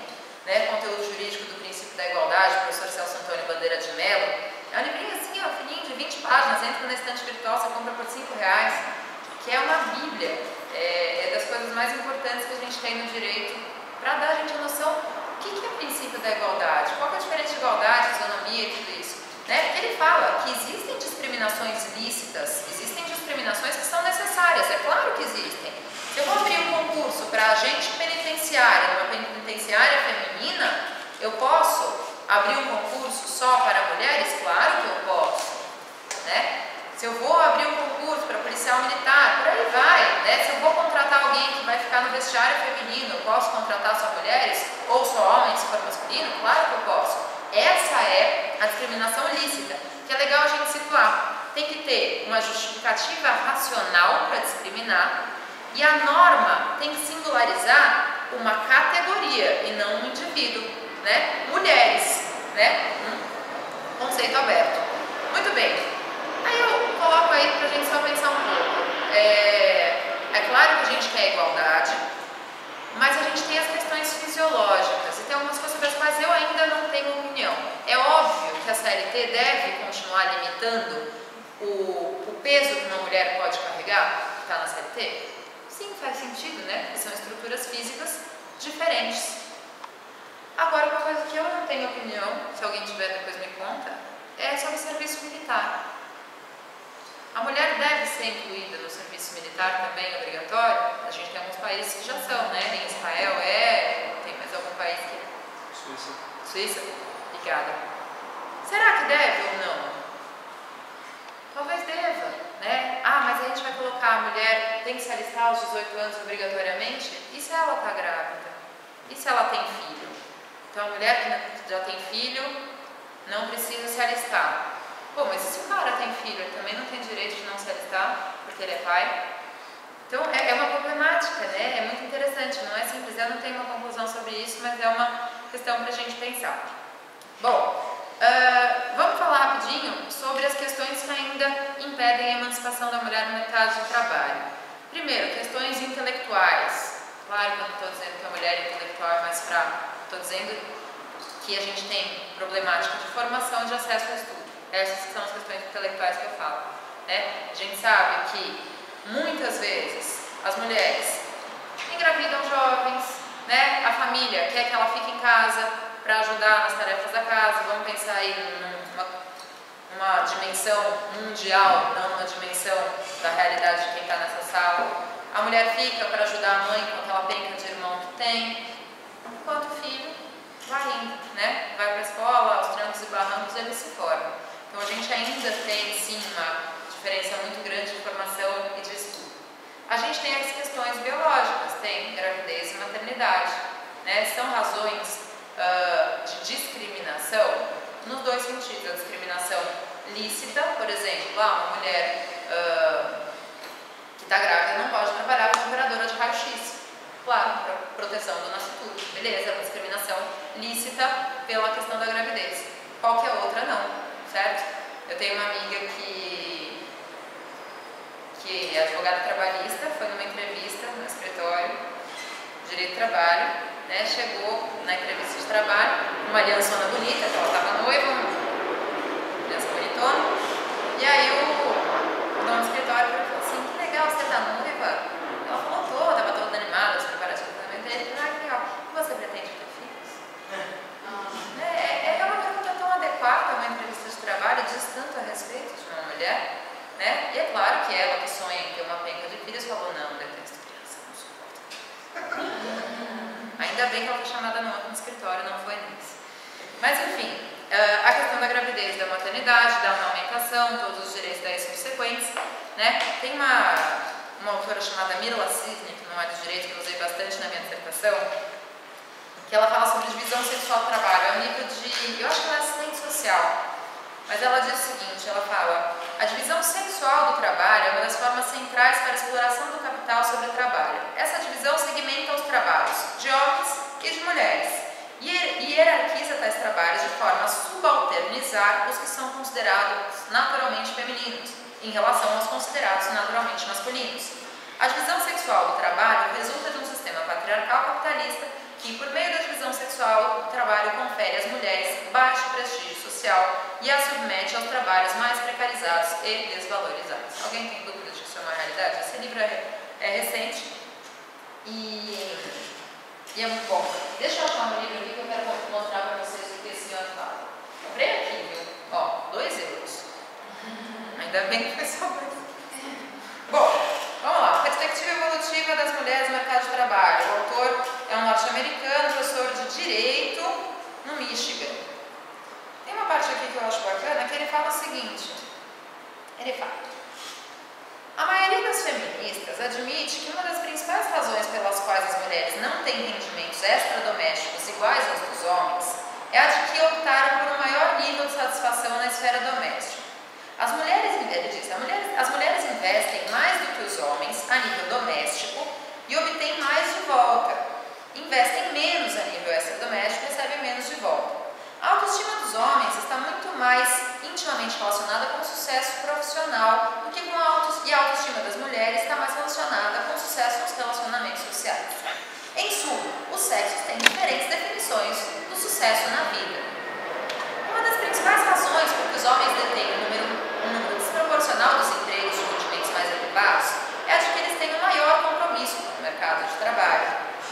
né? Conteúdo jurídico do princípio da igualdade, professor Celso Antônio Bandeira de Mello. É um livrinho assim, ó, fininho, de 20 páginas, entra na estante virtual, você compra por R$5, que é uma bíblia, é das coisas mais importantes que a gente tem no direito, para dar a gente a noção o que é o princípio da igualdade, qual é a diferença de igualdade, isonomia e tudo isso, né? Ele fala que existem discriminações lícitas, existem discriminações que são necessárias, é claro que existem. Se eu vou abrir um concurso para agente penitenciário, numa penitenciária feminina, eu posso abrir um concurso só para mulheres? Claro que eu posso, né? Se eu vou abrir um concurso para policial militar, por aí vai, né? Se eu vou contratar alguém que vai ficar no vestiário feminino, eu posso contratar só mulheres ou só homens se for masculino? Claro que eu posso. Essa é a discriminação lícita, que é legal a gente situar. Tem que ter uma justificativa racional para discriminar e a norma tem que singularizar uma categoria e não um indivíduo, né? Mulheres, né? Conceito aberto. Muito bem. Aí eu coloco aí para a gente só pensar um pouco. É claro que a gente quer igualdade, mas a gente tem as questões fisiológicas e tem algumas coisas sobre as quais eu ainda não tenho opinião. É óbvio que a CLT deve continuar limitando o peso que uma mulher pode carregar, que está na CLT? Sim, faz sentido, né? Porque são estruturas físicas diferentes. Agora, uma coisa que eu não tenho opinião, se alguém tiver depois me conta, é sobre serviço militar. A mulher deve ser incluída no serviço militar também obrigatório? A gente tem alguns países que já são, né? Em Israel tem mais algum país que... Suíça. Suíça? Obrigada. Será que deve ou não? Talvez deva, né? Ah, mas a gente vai colocar a mulher tem que se alistar aos 18 anos obrigatoriamente? E se ela está grávida? E se ela tem filho? Então a mulher que já tem filho não precisa se alistar. Pô, mas e se o cara tem filho, ele também não tem direito de não se alistar porque ele é pai? Então é uma problemática, né? É muito interessante, não é simples. Eu não tenho uma conclusão sobre isso, mas é uma questão para a gente pensar. Bom, vamos falar rapidinho sobre as questões que ainda impedem a emancipação da mulher no mercado de trabalho. Primeiro, questões intelectuais. Claro que eu não estou dizendo que a mulher intelectual é mais fraca, estou dizendo que a gente tem problemática de formação e de acesso ao estudo. Essas são as questões intelectuais que eu falo, né? A gente sabe que muitas vezes as mulheres engravidam jovens, né? A família quer que ela fique em casa para ajudar nas tarefas da casa. Vamos pensar aí numa dimensão mundial, não numa dimensão da realidade de quem está nessa sala. A mulher fica para ajudar a mãe com aquela penca de irmão que tem, enquanto o filho vai indo, né? Vai para a escola, aos trancos e barrancos ele se forma. Então a gente ainda tem sim uma diferença muito grande de formação e de estudo. A gente tem as questões biológicas, tem gravidez e maternidade, né? São razões de discriminação nos dois sentidos. A discriminação lícita, por exemplo, uma mulher que está grávida não pode trabalhar como operadora de raio-x, claro, para proteção do nascituro, beleza, é uma discriminação lícita pela questão da gravidez. Qualquer outra não. Certo? Eu tenho uma amiga que é advogada trabalhista, foi numa entrevista no escritório de direito do trabalho, né? Chegou na entrevista de trabalho, uma aliançona bonita, que ela estava noiva, uma aliança bonitona, e aí o dono do escritório falou assim: que legal, você está noiva? Ela falou: estava toda animada, os preparativos do casamento dele. Ah, que legal, e você pretende ter filhos? É uma pergunta tão adequada a uma entrevista de trabalho, diz tanto a respeito de uma mulher, né? E é claro que ela que sonha em ter uma penca de filhos falou: não, detesto criança, não suporto. Ainda bem que ela foi chamada no escritório, não foi nisso. Mas enfim, a questão da gravidez, da maternidade, da amamentação, todos os direitos daí subsequentes, né? Tem uma autora chamada Mirla Cisne, que não é de direito, que eu usei bastante na minha dissertação, que ela fala sobre divisão sexual do trabalho, é um nível de... eu acho que ela é assistente social, mas ela diz o seguinte, ela fala: a divisão sexual do trabalho é uma das formas centrais para a exploração do capital sobre o trabalho. Essa divisão segmenta os trabalhos de homens e de mulheres e hierarquiza tais trabalhos de forma a subalternizar os que são considerados naturalmente femininos em relação aos considerados naturalmente masculinos. A divisão sexual do trabalho resulta de um sistema patriarcal capitalista que, por meio da divisão sexual, o trabalho confere às mulheres baixo prestígio social e as submete aos trabalhos mais precarizados e desvalorizados. Alguém tem dúvida de que isso é uma realidade? Esse livro é recente e é muito bom. Deixa eu achar um livro aqui que eu quero mostrar para vocês o que esse ano fala. Comprei aqui, viu? Ó, 2 euros. Ainda bem que foi só 2. Bom, vamos lá. Perspectiva evolutiva das mulheres no mercado de trabalho. O autor é um norte-americano, professor de Direito no Michigan. Tem uma parte aqui que eu acho bacana, que ele fala o seguinte. Ele fala: a maioria das feministas admite que uma das principais razões pelas quais as mulheres não têm rendimentos extradomésticos iguais aos dos homens é a de que optaram por um maior nível de satisfação na esfera doméstica. As mulheres, ele diz, as mulheres investem mais do que os homens a nível doméstico e obtêm mais de volta. Investem menos a nível extradoméstico e recebem menos de volta. A autoestima dos homens está muito mais intimamente relacionada com o sucesso profissional. emocional do que com e a autoestima das mulheres está mais relacionada com o sucesso nos relacionamentos sociais. Em suma, os sexos têm diferentes definições do sucesso na vida. Uma das principais razões por que os homens detêm um número desproporcional dos empregos de rendimentos mais elevados é a de que eles têm um maior compromisso com o mercado de trabalho.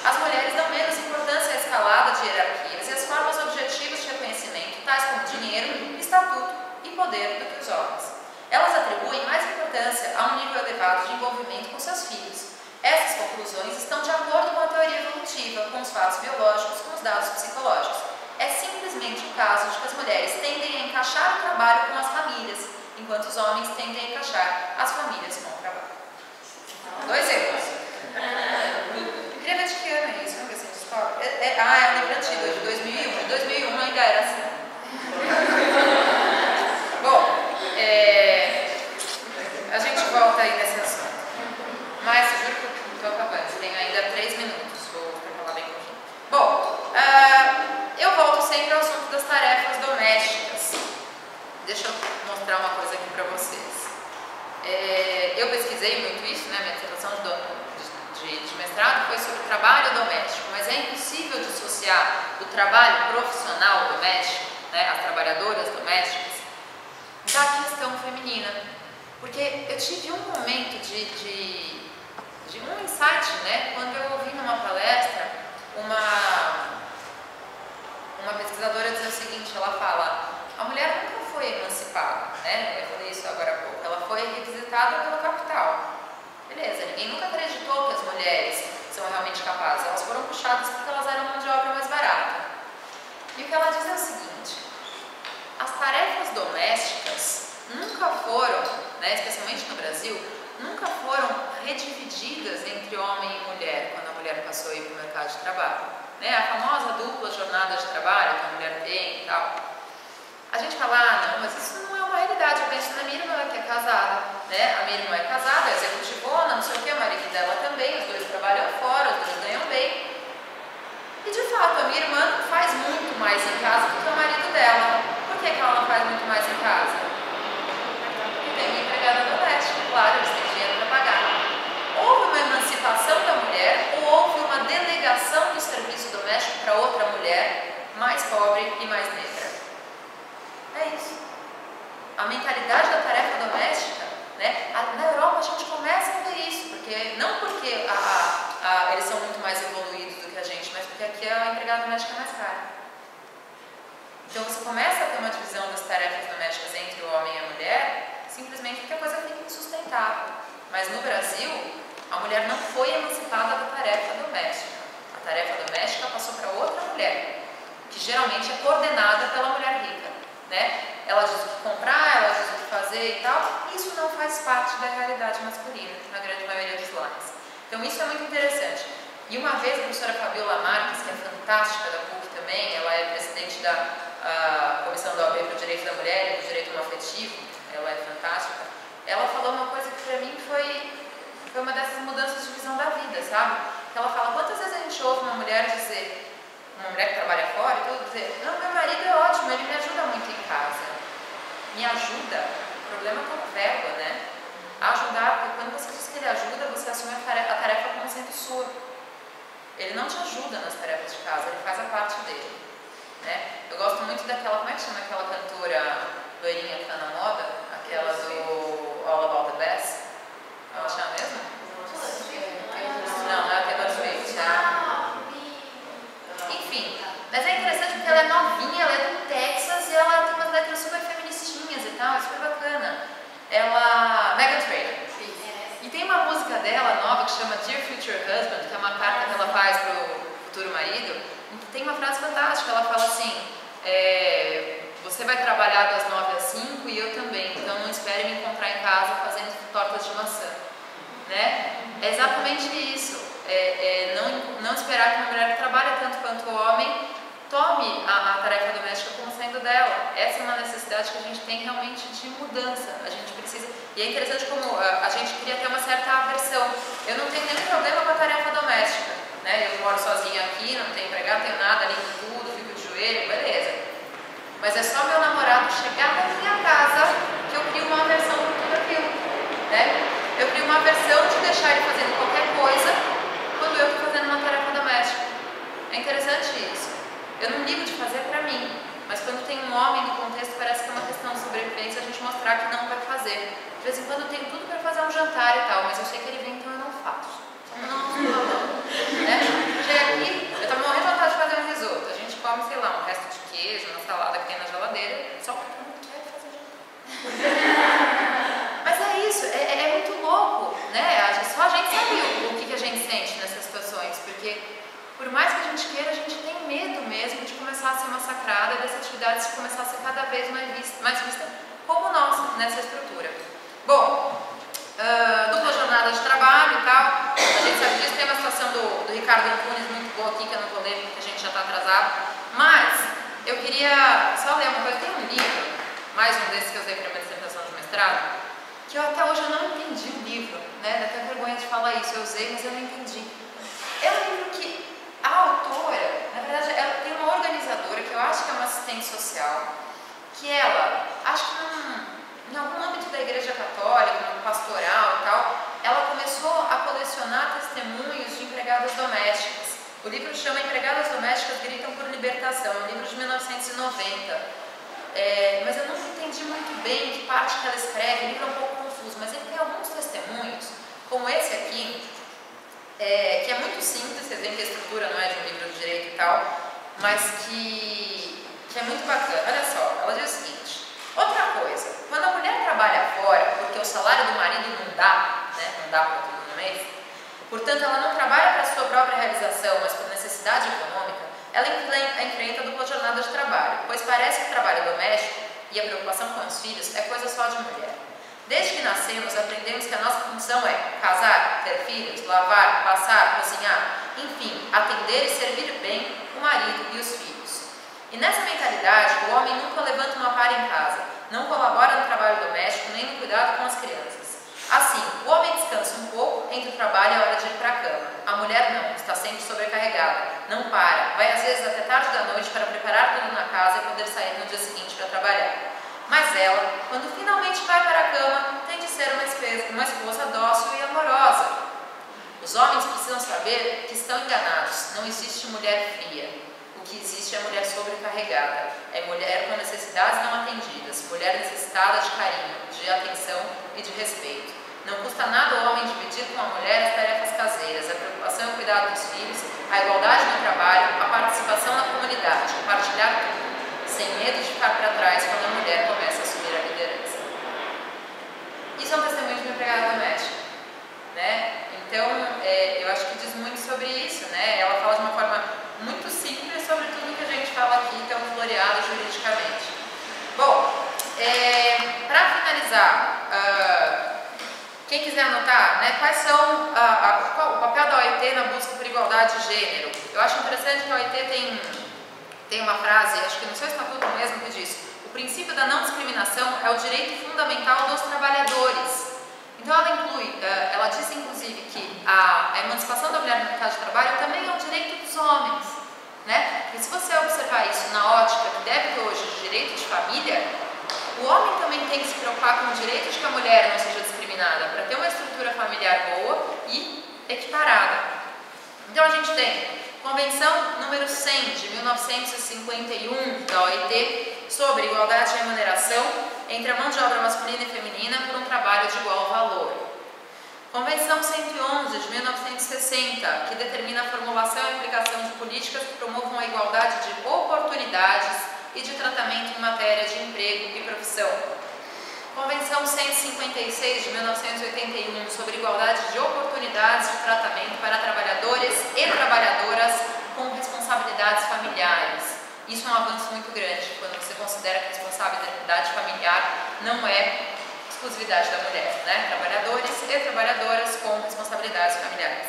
As mulheres dão menos importância à escalada de hierarquias e às formas objetivas de reconhecimento, tais como dinheiro, estatuto e poder, do que os homens. Elas atribuem mais importância a um nível elevado de envolvimento com seus filhos. Essas conclusões estão de acordo com a teoria evolutiva, com os fatos biológicos, com os dados psicológicos. É simplesmente o caso de que as mulheres tendem a encaixar o trabalho com as famílias, enquanto os homens tendem a encaixar as famílias com o trabalho. 2 erros. Eu queria ver de que ano é isso, vamos ver se a gente descobre. É um livro antigo, de 2001. De 2001 ainda era assim. Bom, a gente volta aí nesse assunto. Mas eu juro que eu estou acabando, tenho ainda 3 minutos, vou falar bem pouquinho. Bom, eu volto sempre ao assunto das tarefas domésticas. Deixa eu mostrar uma coisa aqui para vocês. Eu pesquisei muito isso, né? Minha dissertação de mestrado foi sobre trabalho doméstico, mas é impossível dissociar o trabalho profissional doméstico, né, as trabalhadoras domésticas, da questão feminina. Porque eu tive um momento de um insight, né, quando eu ouvi numa palestra uma pesquisadora dizer o seguinte, ela fala, a mulher nunca foi emancipada, né, eu falei isso agora há pouco, ela foi revisitada pelo capital. Beleza, ninguém nunca acreditou que as mulheres são realmente capazes, elas foram puxadas porque elas eram mão de obra mais barata. E o que ela diz é o seguinte, as tarefas domésticas nunca foram, né, especialmente no Brasil, nunca foram redivididas entre homem e mulher quando a mulher passou a ir para o mercado de trabalho. Né, a famosa dupla jornada de trabalho que a mulher tem e tal. A gente fala, não, mas isso não é uma realidade. Eu penso na minha irmã que é casada, né? A minha irmã é casada, é executivona, não sei o que, o marido dela também, os dois trabalham fora, os dois ganham bem. E de fato, a minha irmã faz muito mais em casa do que o marido dela. Por que ela não faz muito mais em casa? Porque tem uma empregada doméstica, claro, eles têm dinheiro para pagar. Houve uma emancipação da mulher ou houve uma delegação do serviço doméstico para outra mulher mais pobre e mais negra? É isso. A mentalidade da tarefa doméstica, né? Na Europa a gente começa a ver isso, não porque eles são muito mais evoluídos do que a gente, mas porque aqui a empregada doméstica é mais cara. Então você começa a ter uma divisão das tarefas domésticas entre o homem e a mulher, simplesmente porque a coisa fica insustentável. Mas no Brasil, a mulher não foi emancipada da tarefa doméstica. A tarefa doméstica passou para outra mulher, que geralmente é coordenada pela mulher rica. Né? Ela diz o que comprar, ela diz o que fazer e tal. Isso não faz parte da realidade masculina, na grande maioria dos lares. Então isso é muito interessante. E uma vez a professora Fabiola Marques, que é fantástica da PUC também, ela é presidente da Comissão da OAB para o Direito da Mulher e do Direito Afetivo, ela é fantástica, ela falou uma coisa que para mim foi uma dessas mudanças de visão da vida, sabe? Ela fala, quantas vezes a gente ouve uma mulher dizer, uma mulher que trabalha fora e tudo, dizer, não, meu marido é ótimo, ele me ajuda muito em casa. Me ajuda, o problema é com o verbo, né? Ajudar, porque quando você diz que ele ajuda, você assume a tarefa como sendo sua. Ele não te ajuda nas tarefas de casa, ele faz a parte dele. Né? Eu gosto muito daquela, como é que chama aquela cantora loirinha que está na moda? Aquela do All About the Bass? Ela chama mesmo? Não é a Taylor Swift, Enfim, mas é interessante porque ela é novinha, ela é do Texas e ela tem umas letras super feministinhas e tal, é super bacana. Meghan Trainor. E tem uma música dela nova que chama Dear Future Husband, que é uma carta que ela faz para o futuro marido, que tem uma frase fantástica, ela fala assim, você vai trabalhar das 9 às 5 e eu também, então não espere me encontrar em casa fazendo tortas de maçã. Né? É exatamente isso, não esperar que uma mulher que trabalha tanto quanto o homem tome a tarefa doméstica como sendo dela. Essa é uma necessidade que a gente tem realmente de mudança, a gente precisa, e é interessante como a gente queria ter uma certa aversão. Eu não tenho nenhum problema com a tarefa doméstica, né? Eu moro sozinha aqui, não tenho empregado, não tenho nada, limpo tudo, fico de joelho, beleza. Mas é só meu namorado chegar na minha casa que eu crio uma aversão por tudo aquilo. né? Eu crio uma versão de deixar ele fazendo qualquer coisa quando eu estou fazendo uma tarefa doméstica. É interessante isso. Eu não ligo de fazer para mim, mas quando tem um homem no contexto, parece que é uma questão de sobrevivência a gente mostrar que não vai fazer. De vez em quando eu tenho tudo para fazer um jantar e tal, mas eu sei que ele vem, então eu não faço. Né? Chega aqui, eu estava morrendo de vontade de fazer um risoto. A gente come, sei lá, um resto de queijo, uma salada que tem na geladeira, só porque eu não quero fazer jantar. Mas é isso, é muito louco, né? Só a gente sabe o que a gente sente nessas situações, porque por mais que a gente queira, a gente tem medo mesmo de começar a ser massacrada, dessa atividade começar a ser cada vez mais vista como nossa, nessa estrutura. Bom, dupla jornada de trabalho e tal, a gente sabe disso, tem uma situação do Ricardo Antunes muito boa aqui, que eu não vou ler porque a gente já está atrasado, mas eu queria só ler uma coisa, tem um livro, mais um desses que eu usei para minha dissertação de mestrado, que eu até hoje eu não entendi o livro, né? Dá até vergonha de falar isso, eu usei, mas eu não entendi. É um livro que a autora, na verdade, ela tem uma organizadora que eu acho que é uma assistente social, que ela, acho que em algum âmbito da Igreja Católica, no pastoral e tal, ela começou a colecionar testemunhos de empregadas domésticas. O livro chama Empregadas Domésticas Gritam por Libertação, é um livro de 1990. Mas eu não entendi muito bem que parte que ela escreve, o livro é um pouco confuso, mas ele tem alguns testemunhos, como esse aqui, que é muito simples, vocês veem que a estrutura não é de um livro de direito e tal, mas que é muito bacana. Olha só, ela diz o seguinte: outra coisa, quando a mulher trabalha fora, porque o salário do marido não dá, né, não dá para tudo no mês, portanto ela não trabalha para a sua própria realização, mas por necessidade econômica, ela enfrenta a dupla jornada de trabalho, pois parece que o trabalho doméstico e a preocupação com os filhos é coisa só de mulher. Desde que nascemos, aprendemos que a nossa função é casar, ter filhos, lavar, passar, cozinhar, enfim, atender e servir bem o marido e os filhos. E nessa mentalidade, o homem nunca levanta uma pá em casa, não colabora no trabalho doméstico nem no cuidado com as crianças. Assim, o homem descansa um pouco entre o trabalho e a hora de ir para a cama. A mulher não, está sempre sobrecarregada, não para, vai às vezes até tarde da noite para preparar tudo na casa e poder sair no dia seguinte para trabalhar. Mas ela, quando finalmente vai para a cama, tem de ser uma esposa dócil e amorosa. Os homens precisam saber que estão enganados, não existe mulher fria. O que existe é mulher sobrecarregada, é mulher com necessidades não atendidas, mulher necessitada de carinho, de atenção e de respeito. Não custa nada o homem dividir com a mulher as tarefas caseiras, a preocupação e o cuidado dos filhos, a igualdade no trabalho, a participação na comunidade, compartilhar tudo, sem medo de ficar para trás quando a mulher começa a assumir a liderança. Isso é um testemunho de uma empregada doméstica, né? Então, eu acho que diz muito sobre isso, né? Ela fala de uma forma muito simples sobre tudo que a gente fala aqui, tão floreado juridicamente. Bom, para finalizar, quem quiser anotar, né, quais são o papel da OIT na busca por igualdade de gênero? Eu acho interessante que a OIT tem uma frase, acho que no seu estatuto mesmo, que diz: o princípio da não discriminação é o direito fundamental dos trabalhadores. Então ela diz inclusive que a emancipação da mulher no mercado de trabalho também é um direito dos homens, né? Porque se você observar isso na ótica que deve ter hoje de direito de família, o homem também tem que se preocupar com o direito de que a mulher não seja discriminada, para ter uma estrutura familiar boa e equiparada. Então a gente tem Convenção número 100 de 1951 da OIT sobre igualdade de remuneração entre a mão de obra masculina e feminina por um trabalho de igual valor. Convenção 111 de 1960, que determina a formulação e aplicação de políticas que promovam a igualdade de oportunidades e de tratamento em matéria de emprego e profissão. Convenção 156 de 1981 sobre igualdade de oportunidades de tratamento para trabalhadores e trabalhadoras com responsabilidades familiares. Isso é um avanço muito grande quando você considera que a responsabilidade familiar não é exclusividade da mulher, né? Trabalhadores e trabalhadoras com responsabilidades familiares.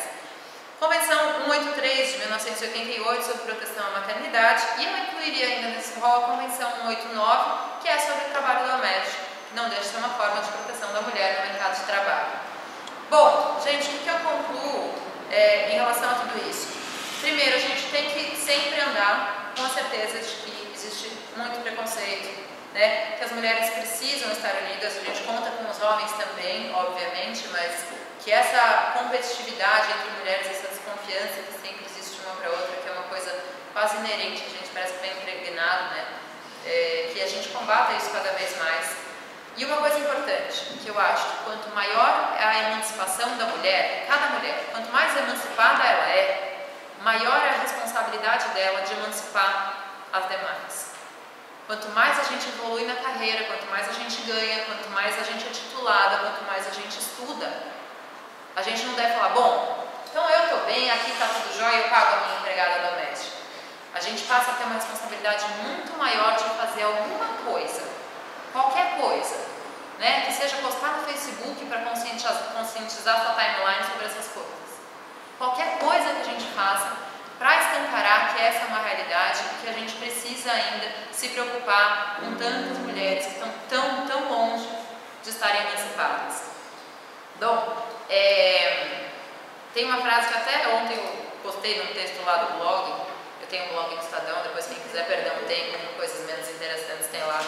Convenção 183 de 1988 sobre proteção à maternidade, e eu incluiria ainda nesse rol a Convenção 189, que é sobre o trabalho doméstico, que não deixa de ser uma forma de proteção da mulher no mercado de trabalho. Bom, gente, o que eu concluo em relação a tudo isso? Primeiro, a gente tem que sempre andar com a certeza de que existe muito preconceito, né? Que as mulheres precisam estar unidas, a gente conta com os homens também, obviamente, mas que essa competitividade entre mulheres, essa desconfiança que sempre existe uma para outra, que é uma coisa quase inerente, a gente parece que foi impregnado, né? Que a gente combata isso cada vez mais. E uma coisa importante, que eu acho que quanto maior é a emancipação da mulher, cada mulher, quanto mais emancipada ela é, maior é a responsabilidade dela de emancipar as demais. Quanto mais a gente evolui na carreira, quanto mais a gente ganha, quanto mais a gente é titulada, quanto mais a gente estuda, a gente não deve falar, bom, então eu estou bem, aqui está tudo jóia, eu pago a minha empregada doméstica. A gente passa a ter uma responsabilidade muito maior de fazer alguma coisa, qualquer coisa, né? Que seja postar no Facebook para conscientizar sua timeline sobre essas coisas. Qualquer coisa que a gente faça para escancarar que essa é uma realidade e que a gente precisa ainda se preocupar com tantas mulheres que estão tão longe de estarem emancipadas. Bom, tem uma frase que até ontem eu postei num texto lá do blog. Eu tenho um blog no Estadão, depois quem quiser perder um tempo com coisas menos interessantes tem lá,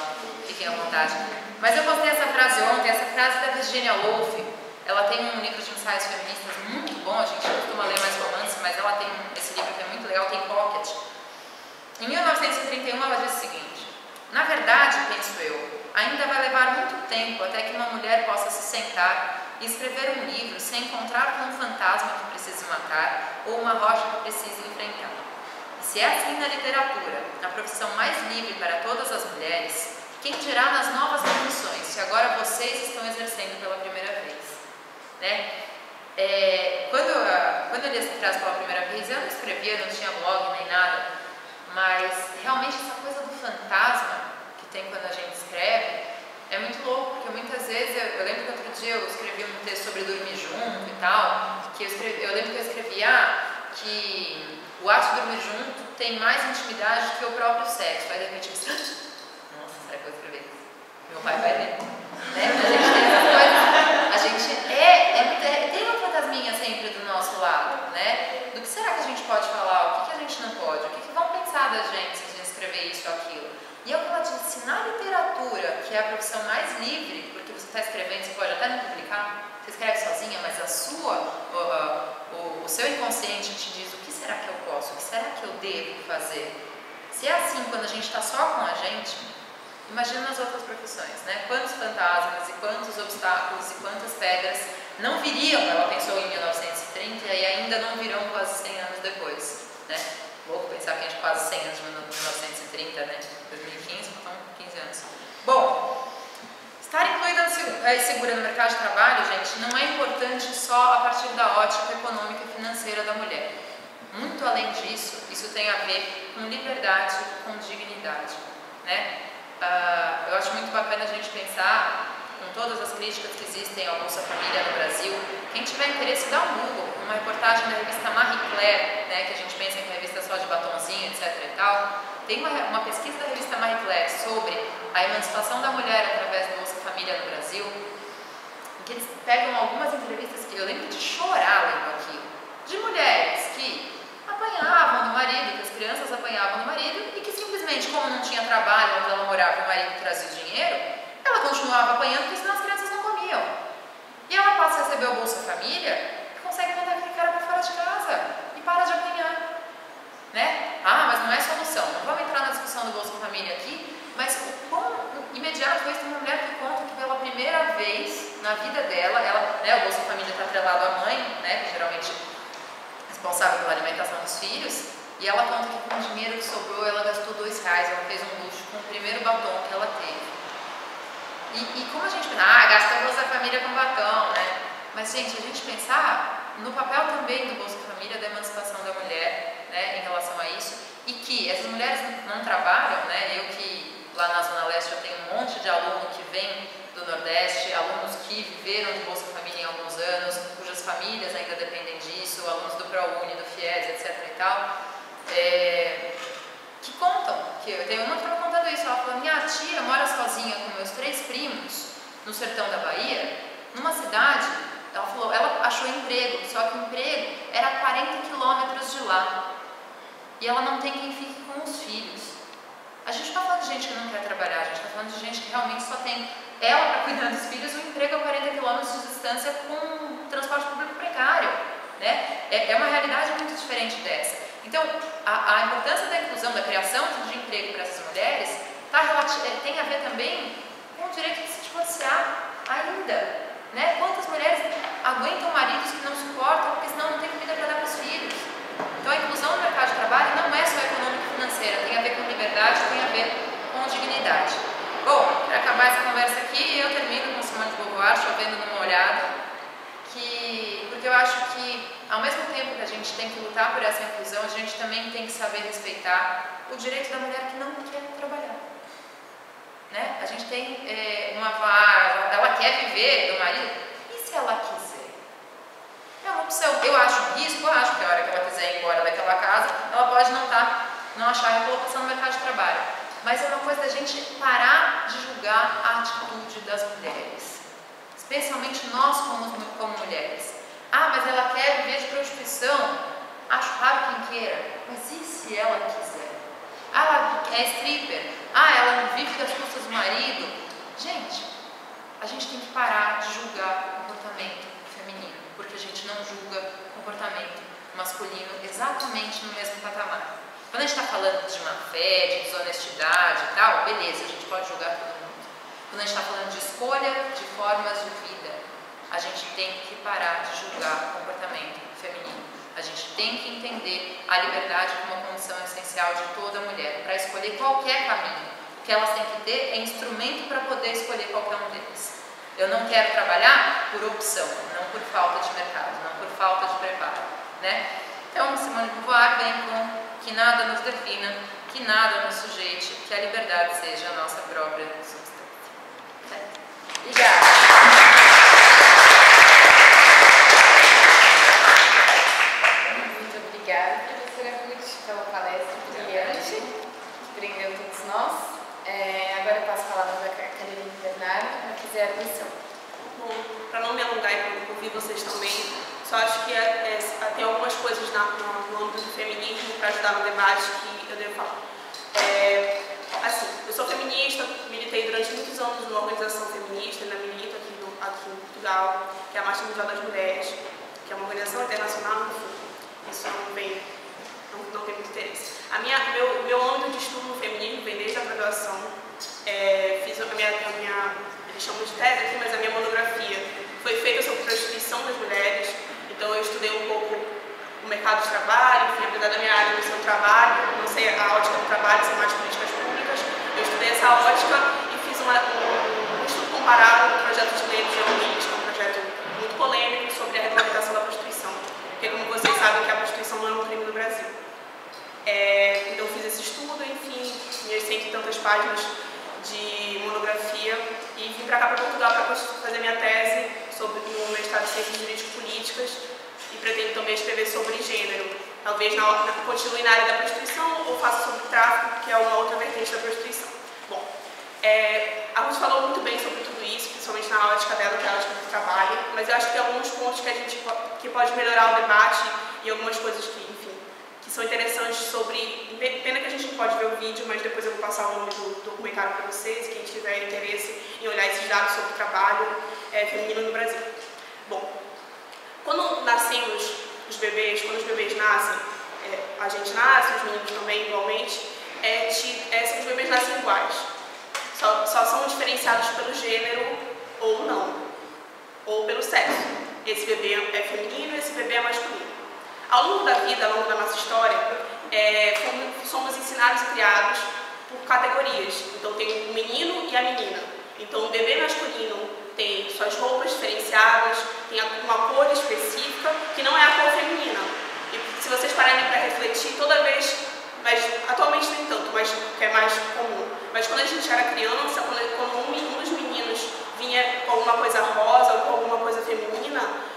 fiquem à vontade. Mas eu postei essa frase ontem, essa frase da Virginia Woolf. Ela tem um livro de ensaios feministas muito bom, a gente costuma ler mais romance, mas ela tem esse livro que é muito legal, tem Pocket. Em 1931 ela diz o seguinte: na verdade, penso eu, ainda vai levar muito tempo até que uma mulher possa se sentar e escrever um livro sem encontrar com um fantasma que precise matar ou uma rocha que precise enfrentar. Se é assim na literatura, a profissão mais livre para todas as mulheres, quem dirá nas novas profissões que agora vocês estão exercendo pela primeira vez? Né? Quando eu li essa frase pela primeira vez, eu não escrevia, não tinha blog nem nada, mas realmente essa coisa do fantasma que tem quando a gente escreve é muito louco, porque muitas vezes, eu lembro que outro dia eu escrevi um texto sobre dormir junto e tal, que eu lembro que eu escrevi que o ato de dormir junto tem mais intimidade do que o próprio sexo. Aí de repente eu disse, nossa, será que eu escrevi isso? Meu pai vai ler. Né? A gente tem essas coisas, a gente tem uma fantasminha sempre do nosso lado, né? Do que será que a gente pode falar, o que a gente não pode, o que vão pensar da gente se a gente escrever isso ou aquilo. E é o que ela disse, na literatura, que é a profissão mais livre, porque você está escrevendo, você pode até não publicar, você escreve sozinha, mas o seu inconsciente te diz o que será que eu posso, o que será que eu devo fazer. Se é assim quando a gente está só com a gente, imagina nas outras profissões, né? Quantos fantasmas e quantos obstáculos e quantas pedras não viriam, ela pensou em 1930 e ainda não virão quase 100 anos depois, né? Louco pensar que a gente quase 100 anos de 1930, né? 2015, então 15 anos. Bom, estar incluída e segura no mercado de trabalho, gente, não é importante só a partir da ótica econômica e financeira da mulher. Muito além disso, isso tem a ver com liberdade, com dignidade, né? Eu acho muito bacana a gente pensar, com todas as críticas que existem ao Bolsa Família no Brasil, quem tiver interesse dá um Google, uma reportagem da revista Marie Claire, né, que a gente pensa que é revista só de batonzinho, etc e tal. Tem uma pesquisa da revista Marie Claire sobre a emancipação da mulher através do Bolsa Família no Brasil, em que eles pegam algumas entrevistas que eu lembro de chorar lendo aquilo, de mulheres que apanhavam no marido, que as crianças apanhavam no marido e que simplesmente, como não tinha trabalho onde ela morava e o marido trazia o dinheiro, ela continuava apanhando porque senão as crianças não comiam. E ela passa a receber o Bolsa Família e consegue mandar aquele cara para fora de casa e para de apanhar. Né? Mas não é solução. Não vamos entrar na discussão do Bolsa Família aqui, mas o quão imediato foi isso. Tem uma mulher que conta que pela primeira vez na vida dela, o Bolsa Família está atrelado à mãe, né, que geralmente é responsável pela alimentação dos filhos, e ela conta que com o dinheiro que sobrou, ela gastou R$2, ela fez um luxo com o primeiro batom que ela teve. E como a gente pensa, gasta o Bolsa Família com batom, né? Mas, gente, a gente pensar no papel também do Bolsa Família, da emancipação da mulher, né, em relação a isso, e que essas mulheres não trabalham, né? Eu que lá na Zona Leste eu tenho um monte de aluno que vem do Nordeste, alunos que viveram de Bolsa Família em alguns anos, cujas famílias ainda dependem disso, alunos do ProUni, do FIES, etc e tal, que contam, que eu tenho uma que estava contando isso, ela falou, minha tia mora sozinha com meus 3 primos no sertão da Bahia, numa cidade, ela falou, ela achou emprego, só que o emprego era a 40 quilômetros de lá, e ela não tem quem fique com os filhos. A gente não está falando de gente que não quer trabalhar, a gente está falando de gente que realmente só tem ela para cuidar dos filhos, um emprego a 40 quilômetros de distância com transporte público precário, né? É uma realidade muito diferente dessa. Então, a importância da inclusão, da criação de emprego para essas mulheres tem a ver também com o direito de se divorciar ainda, né? Quantas mulheres aguentam maridos que não suportam porque senão não tem comida para dar para os filhos? Então, a inclusão no mercado de trabalho não é só econômica e financeira, tem a ver com liberdade, tem a ver com dignidade. Bom, para acabar essa conversa aqui, eu termino com Simone de Beauvoir, chovendo numa olhada, porque eu acho que, ao mesmo tempo que a gente tem que lutar por essa inclusão, a gente também tem que saber respeitar o direito da mulher que não quer trabalhar. Né? A gente tem ela quer viver do marido, e se ela quiser? É uma opção. Eu acho um risco, eu acho que a hora que ela quiser ir embora daquela casa, ela pode não achar recolocação no mercado de trabalho. Mas é uma coisa da gente parar de julgar a atitude das mulheres, especialmente nós como mulheres. Ah, mas ela quer viver de prostituição. Acho raro quem queira, mas e se ela quiser? Ah, ela é stripper. Ah, ela não vive das custas do marido. Gente, a gente tem que parar de julgar o comportamento feminino, porque a gente não julga o comportamento masculino exatamente no mesmo patamar. Quando a gente está falando de má fé, de desonestidade e tal, beleza, a gente pode julgar todo mundo. Quando a gente está falando de escolha de formas de vida, a gente tem que parar de julgar o comportamento feminino. A gente tem que entender a liberdade como uma condição essencial de toda mulher, para escolher qualquer caminho. O que elas têm que ter é instrumento para poder escolher qualquer um deles. Eu não quero trabalhar por opção, não por falta de mercado, não por falta de preparo, né? Então, Simone de Beauvoir vem com que nada nos defina, que nada nos sujeite, que a liberdade seja a nossa própria substância. Certo? Obrigada. Muito obrigada, professora Ruth, pela palestra brilhante, que prendeu todos nós. Agora eu passo a palavra para a Carolina Bernardo, para fazer a admissão. Bom, para não me alongar e para ouvir vocês também, só acho que tem algumas coisas no âmbito do feminismo para ajudar no debate que eu devo falar. Assim, eu sou feminista, militei durante muitos anos numa organização feminista, ainda milito aqui em Portugal, que é a Marcha Mundial das Mulheres, que é uma organização internacional, enfim, isso não tem muito interesse. Meu âmbito de estudo no feminismo vem desde a graduação, fiz eles chamam de tese aqui, mas a minha monografia foi feita sobre prostituição das mulheres. Então eu estudei um pouco o mercado de trabalho, enfim, apesar da minha área não ser o trabalho, não ser a ótica do trabalho, ser mais políticas públicas, eu estudei essa ótica e fiz um estudo comparado com o projeto de lei do Jean Willis, que é um projeto muito polêmico sobre a regulamentação da prostituição, porque como vocês sabem que a prostituição não é um crime no Brasil. Então eu fiz esse estudo, enfim, minhas 100 e tantas páginas de monografia e vim para cá, para Portugal, para fazer minha tese no mestrado de Ciências Jurídico-Políticas e pretendo também escrever sobre gênero. Talvez continue na área da prostituição ou faça sobre tráfico, que é uma outra vertente da prostituição. Bom, a Ruth falou muito bem sobre tudo isso, principalmente na ótica dela, que é a ótica do trabalho, mas eu acho que tem alguns pontos que pode melhorar o debate e algumas coisas que são interessantes sobre... Pena que a gente não pode ver o vídeo, mas depois eu vou passar o nome do documentário para vocês, quem tiver interesse em olhar esses dados sobre o trabalho feminino no Brasil. Bom, quando nascemos os bebês, quando os bebês nascem, a gente nasce, os meninos também igualmente, os bebês nascem iguais. Só são diferenciados pelo gênero ou não, ou pelo sexo. Esse bebê é feminino, esse bebê é masculino. Ao longo da vida, ao longo da nossa história, somos ensinados e criados por categorias. Então tem o menino e a menina. Então o bebê masculino tem suas roupas diferenciadas, tem uma cor específica, que não é a cor feminina. E se vocês pararem para refletir, toda vez, mas atualmente nem tanto, mas que é mais comum. Mas quando a gente era criança, quando um dos meninos vinha com alguma coisa rosa ou com alguma coisa feminina,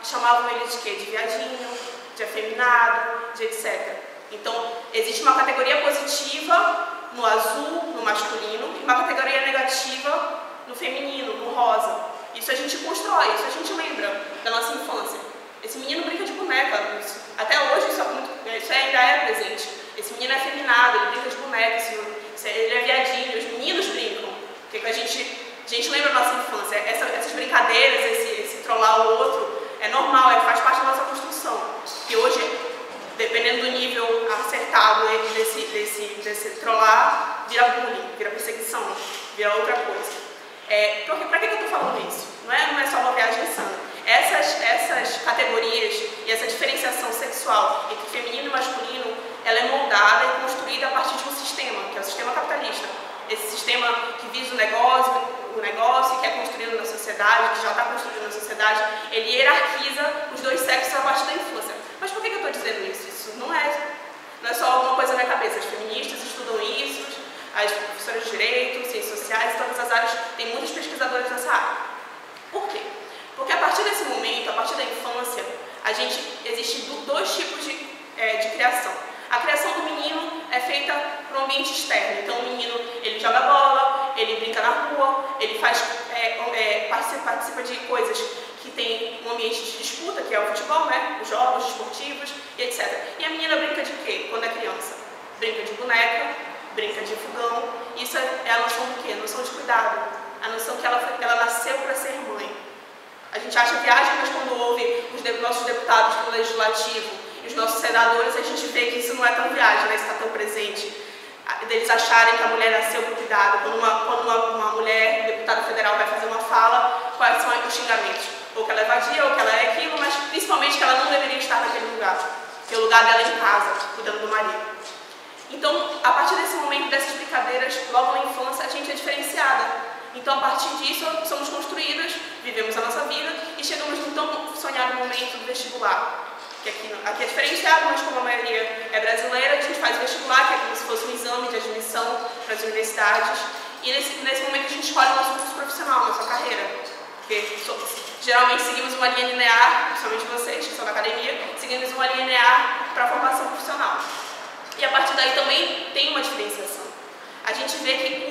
chamavam ele de quê? De viadinho, de afeminado, de etc. Então, existe uma categoria positiva no azul, no masculino, e uma categoria negativa no feminino, no rosa. Isso a gente constrói, isso a gente lembra da nossa infância. Esse menino brinca de boneca, até hoje isso ainda é presente. Esse menino é afeminado, ele brinca de boneca. boneca, ele é viadinho, os meninos brincam. Porque a gente lembra da nossa infância, essas brincadeiras, esse trollar o outro, é normal, faz parte da nossa construção. E hoje, dependendo do nível acertado desse trollar, vira bullying, vira perseguição, vira outra coisa. Para que eu estou falando isso? Não é só uma viagem insana. Essas categorias e essa diferenciação sexual entre feminino e masculino, ela é moldada e construída a partir de um sistema, que é o sistema capitalista. Esse sistema que visa o negócio, que é construído na sociedade, que já está construído na sociedade, ele hierarquiza os dois sexos a partir da infância. Mas por que eu estou dizendo isso? Isso não é só alguma coisa na minha cabeça. As feministas estudam isso, as professoras de direito, ciências sociais, todas as áreas, tem muitos pesquisadores nessa área. Por quê? Porque a partir desse momento, a partir da infância, existe dois tipos de criação. A criação do menino é feita para o ambiente externo. Então, o menino, ele joga bola, ele brinca na rua, ele participa de coisas que tem um ambiente de disputa, que é o futebol, né? Os jogos esportivos e etc. E a menina brinca de quê quando é criança? Brinca de boneca, brinca de fogão. Isso é a noção do quê? A noção de cuidado. A noção que ela nasceu para ser mãe. A gente acha viagem, mas quando ouve os nossos deputados do Legislativo e os nossos senadores, a gente vê que isso não é tão viagem, né? Isso está tão presente. Deles acharem que a mulher nasceu para o cuidado. Quando uma mulher, deputada federal, vai fazer uma fala, quais são os xingamentos? Ou que ela é vadia, ou que ela é aquilo, mas principalmente que ela não deveria estar naquele lugar. Porque o lugar dela é em casa, cuidando do marido. Então, a partir desse momento, dessas brincadeiras, logo na infância, a gente é diferenciada. Então, a partir disso, somos construídas, vivemos a nossa vida e chegamos no tão sonhado momento do vestibular. Que aqui é diferenciado, mas como a maioria é brasileira, a gente faz vestibular, que é como se fosse um exame de admissão para as universidades. E nesse momento a gente escolhe o nosso curso profissional, nossa carreira. Porque geralmente seguimos uma linha linear, principalmente vocês que são da academia, seguimos uma linha linear para a formação profissional. E a partir daí também tem uma diferenciação. A gente vê que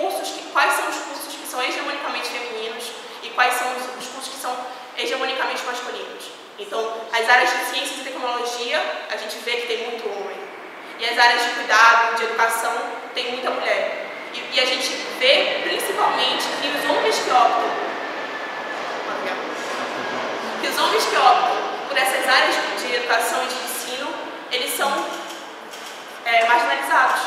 quais são os cursos que são hegemonicamente femininos e quais são os cursos que são hegemonicamente masculinos. Então, as áreas de ciências e tecnologia, a gente vê que tem muito homem. E as áreas de cuidado, de educação, tem muita mulher. E a gente vê, principalmente, que os homens que optam por essas áreas de educação e de ensino, eles são marginalizados.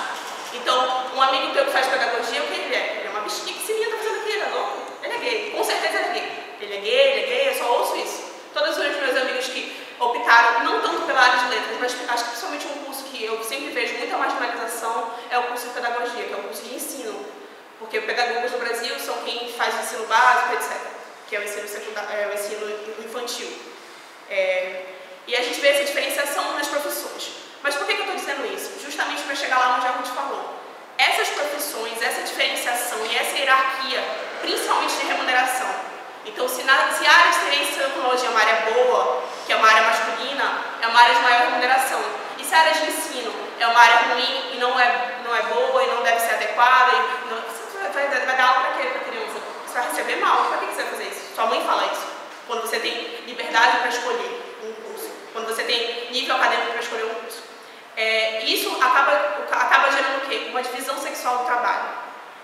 Então, um amigo teu que faz pedagogia, o que ele é? Ele é uma bichinha. O que esse menino está fazendo aqui? Ele é louco? Ele é gay. Com certeza ele é gay. Ele é gay, eu só ouço isso. Todos os meus amigos que optaram, não tanto pela área de letras, mas acho que principalmente um curso que eu sempre vejo muita marginalização é o curso de pedagogia, que é o curso de ensino. Porque pedagogos no Brasil são quem faz o ensino básico, etc., que é o ensino secundário, o ensino infantil. E a gente vê essa diferenciação nas profissões. Mas por que eu estou dizendo isso? Justamente para chegar lá onde a Ruth falou. Essas profissões, essa diferenciação e essa hierarquia, principalmente de remuneração. Então, se a área de ciência e tecnologia é uma área boa, que é uma área masculina, é uma área de maior remuneração. E se a área de ensino é uma área ruim e não é boa e não deve ser adequada, você vai dar aula para quê, para criança? Você vai receber mal. Para que você vai fazer isso? Sua mãe fala isso. Quando você tem liberdade para escolher um curso. Quando você tem nível acadêmico para escolher um curso. Isso acaba gerando o quê? Uma divisão sexual do trabalho.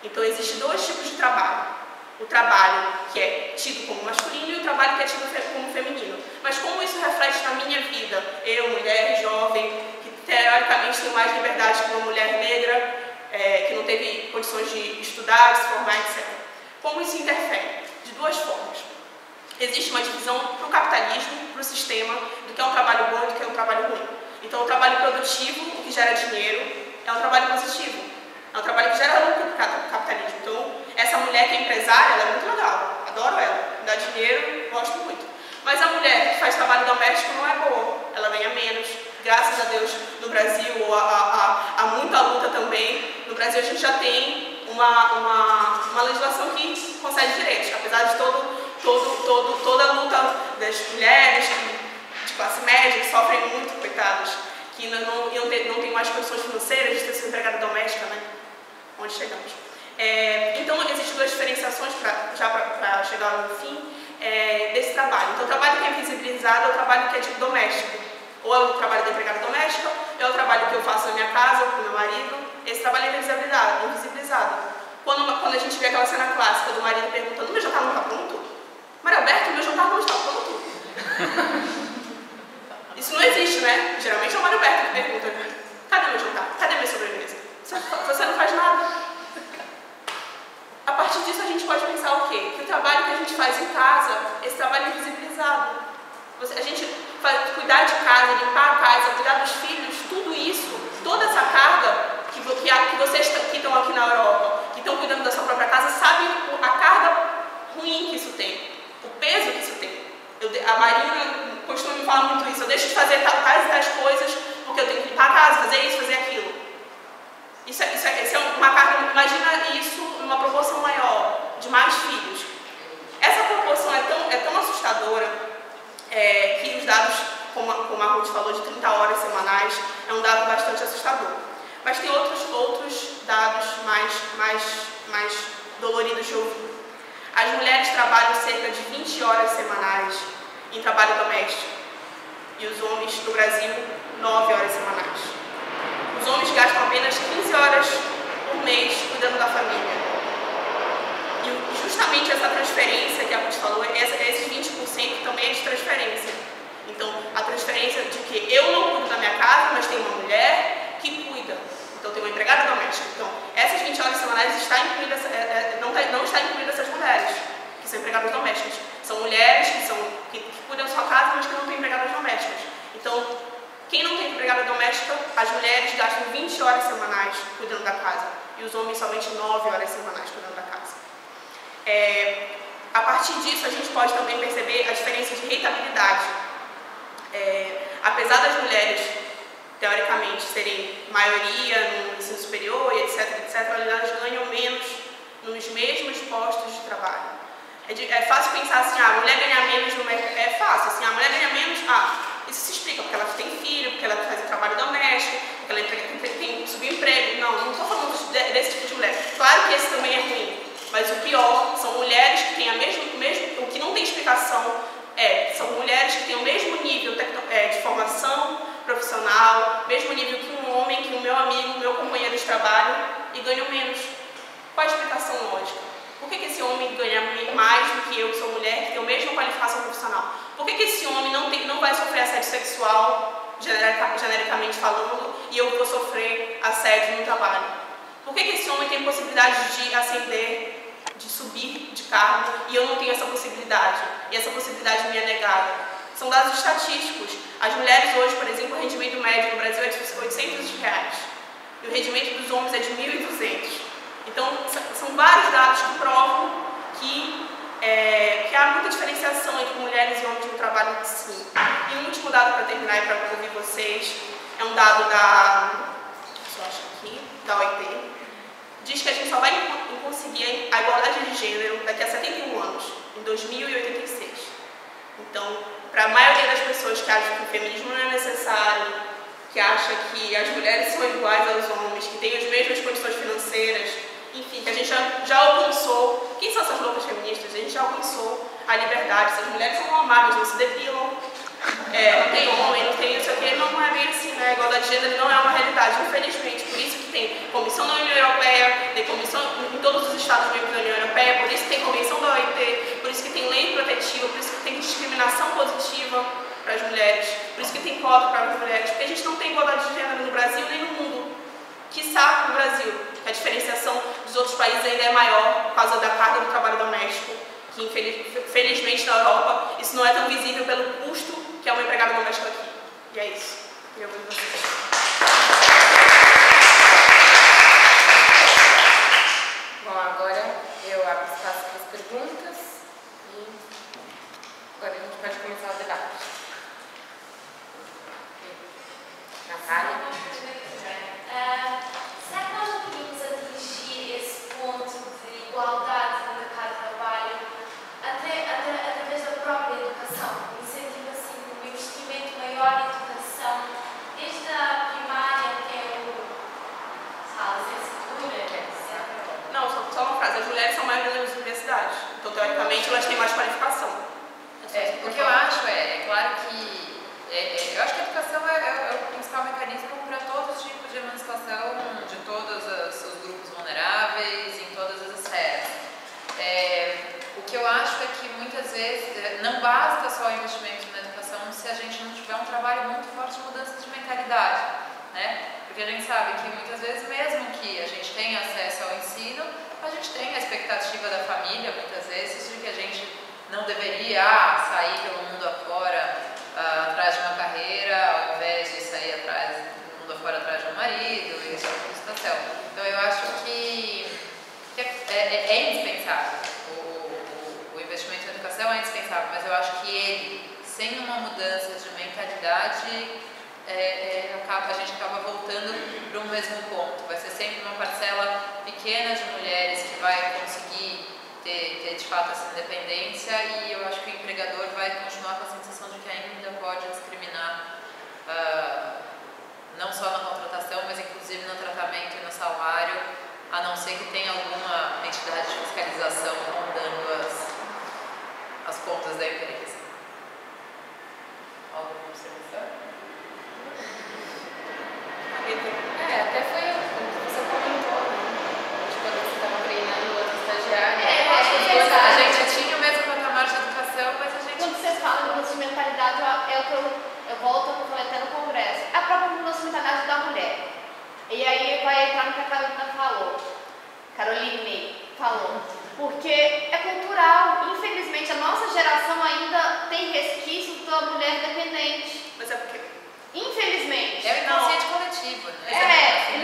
Então, existem dois tipos de trabalho. O trabalho que é tido como masculino e o trabalho que é tido como feminino. Mas como isso reflete na minha vida? Eu, mulher, jovem, que teoricamente tem mais liberdade que uma mulher negra, que não teve condições de estudar, de se formar, etc. Como isso interfere? De duas formas. Existe uma divisão para o capitalismo, para o sistema, do que é um trabalho bom e do que é um trabalho ruim. Então, o trabalho produtivo, que gera dinheiro, é um trabalho positivo. É um trabalho que gera lucro para o capitalismo. Então, essa mulher que é empresária, ela é muito legal. Adoro ela. Dá dinheiro, gosto muito. Mas a mulher que faz trabalho doméstico não é boa. Ela ganha menos. Graças a Deus, no Brasil, há muita luta também. No Brasil, a gente já tem uma legislação que concede direitos. Apesar de toda a luta das mulheres de classe média, que sofrem muito, coitadas, que não tem mais condições financeiras de ter sido empregada doméstica, né? Onde chegamos. Então, existem duas diferenciações para chegar no fim desse trabalho. Então, o trabalho que é invisibilizado é o trabalho que é tipo doméstico. Ou é o trabalho da empregada doméstica, é o trabalho que eu faço na minha casa, com o meu marido. Esse trabalho é invisibilizado. Quando a gente vê aquela cena clássica do marido perguntando: meu jantar não está pronto? Maria Alberto, meu jantar não está pronto? Isso não existe, né? Geralmente é o Maria Alberto que pergunta: cadê meu jantar? Cadê minha sobremesa? Você não faz nada. A partir disso a gente pode pensar o quê? Que o trabalho que a gente faz em casa, esse trabalho é invisibilizado. A gente cuidar de casa, limpar a casa, cuidar dos filhos, tudo isso, toda essa carga que vocês que estão aqui na Europa, que estão cuidando da sua própria casa, sabem a carga ruim que isso tem, o peso que isso tem. A Marina costuma me falar muito isso: eu deixo de fazer tais coisas porque eu tenho que limpar a casa, fazer isso, fazer aquilo. Isso é uma carga. Imagina isso numa proporção maior, de mais filhos. Essa proporção é tão assustadora que os dados, como a Ruth falou, de 30 horas semanais, é um dado bastante assustador. Mas tem outros dados mais doloridos de ouvir. As mulheres trabalham cerca de 20 horas semanais em trabalho doméstico e os homens no Brasil 9 horas semanais. Os homens gastam apenas 15 horas por mês cuidando da família. E justamente essa transferência que a Ruth falou, esses 20% também é de transferência. Então, a transferência de que eu não cuido da minha casa, mas tem uma mulher que cuida. Então, tem uma empregada doméstica. Então, essas 20 horas semanais não está incluída essas mulheres, que são empregadas domésticas. São mulheres que cuidam da sua casa, mas que não têm empregadas domésticas. Então, quem não tem empregada doméstica, as mulheres gastam 20 horas semanais cuidando da casa. E os homens somente 9 horas semanais cuidando da casa. A partir disso, a gente pode também perceber a diferença de rentabilidade. Apesar das mulheres, teoricamente, serem maioria no ensino superior e etc, elas ganham menos nos mesmos postos de trabalho. É fácil pensar assim: a mulher ganha menos no mercado. É fácil, assim, a mulher ganha menos, isso se explica porque ela tem filho, porque ela faz trabalho doméstico, porque ela tem subemprego. Não estou falando desse tipo de mulher. Claro que esse também é ruim, mas o pior são mulheres que têm o que não tem explicação são mulheres que têm o mesmo nível de formação profissional, mesmo nível que um homem, que o meu amigo, o meu companheiro de trabalho, e ganham menos. Qual a explicação lógica? Por que esse homem ganha mais do que eu, que sou mulher, que tenho a mesma qualificação profissional? Por que esse homem não vai sofrer assédio sexual, genericamente falando, e eu vou sofrer assédio no trabalho? Por que esse homem tem possibilidade de ascender, de subir de cargo, e eu não tenho essa possibilidade? E essa possibilidade me é negada. São dados estatísticos. As mulheres hoje, por exemplo, o rendimento médio no Brasil é de R$800. E o rendimento dos homens é de 1.200. Então, são vários dados que provam que há muita diferenciação entre mulheres e homens no trabalho, sim. E um último dado para terminar e para ouvir vocês, é um dado da OIT. Diz que a gente só vai conseguir a igualdade de gênero daqui a 71 anos, em 2086. Então, para a maioria das pessoas que acham que o feminismo não é necessário, que acha que as mulheres são iguais aos homens, que têm as mesmas condições financeiras, enfim, que a gente já alcançou. Quem são essas loucas feministas? A gente já alcançou a liberdade. Essas mulheres são amadas, não se depilam, não tem homem, não tem isso aqui. Não é bem assim, né? A igualdade de gênero não é uma realidade, infelizmente. Por isso que tem comissão da União Europeia, tem comissão em todos os estados membros da União Europeia, por isso que tem convenção da OIT, por isso que tem lei protetiva, por isso que tem discriminação positiva para as mulheres, por isso que tem cota para as mulheres, porque a gente não tem igualdade de gênero no Brasil nem no mundo. Quiçá no Brasil, que a diferenciação dos outros países ainda é maior por causa da carga do trabalho doméstico, que infelizmente na Europa isso não é tão visível pelo custo que é uma empregada doméstica aqui. E é isso. Eu vou vocês. Bom, agora eu abro espaço para as perguntas e agora a gente pode começar o debate. Natália? Será que nós não podemos atingir esse ponto de igualdade no mercado de trabalho através da própria educação? Incentivo assim, um investimento maior em educação, desde a primária até a licenciatura? Não, só uma frase. As mulheres são mais nas universidades, então teoricamente elas têm mais qualificação. O que eu acho claro que eu acho que a educação é o principal mecanismo né? Porque a gente sabe que muitas vezes, mesmo que a gente tenha acesso ao ensino, a gente tem a expectativa da família, muitas vezes, de que a gente não deveria sair pelo mundo afora atrás de uma carreira, ao invés de sair do mundo afora atrás de um marido e essa situação. Então eu acho que é indispensável. O investimento na educação é indispensável, mas eu acho que ele, sem uma mudança de mentalidade, a gente acaba voltando para o mesmo ponto. Vai ser sempre uma parcela pequena de mulheres que vai conseguir ter de fato essa independência, e eu acho que o empregador vai continuar com a sensação de que ainda pode discriminar, não só na contratação, mas inclusive no tratamento e no salário, a não ser que tenha alguma entidade de fiscalização rondando as contas da empresa. Alguma observação? Até foi o que você comentou, né? De quando você estava treinando outro estagiário. Eu acho que A gente tinha o mesmo patamar de educação, mas a gente... Quando vocês falam de mudança de mentalidade, é o que eu volto ao que eu falei até no congresso. A própria mudança de mentalidade da mulher. E aí vai entrar no que a Caroline falou. Porque é cultural. Infelizmente, a nossa geração ainda tem resquícios da mulher dependente. Mas é porque... Infelizmente. É o inconsciente coletivo, né?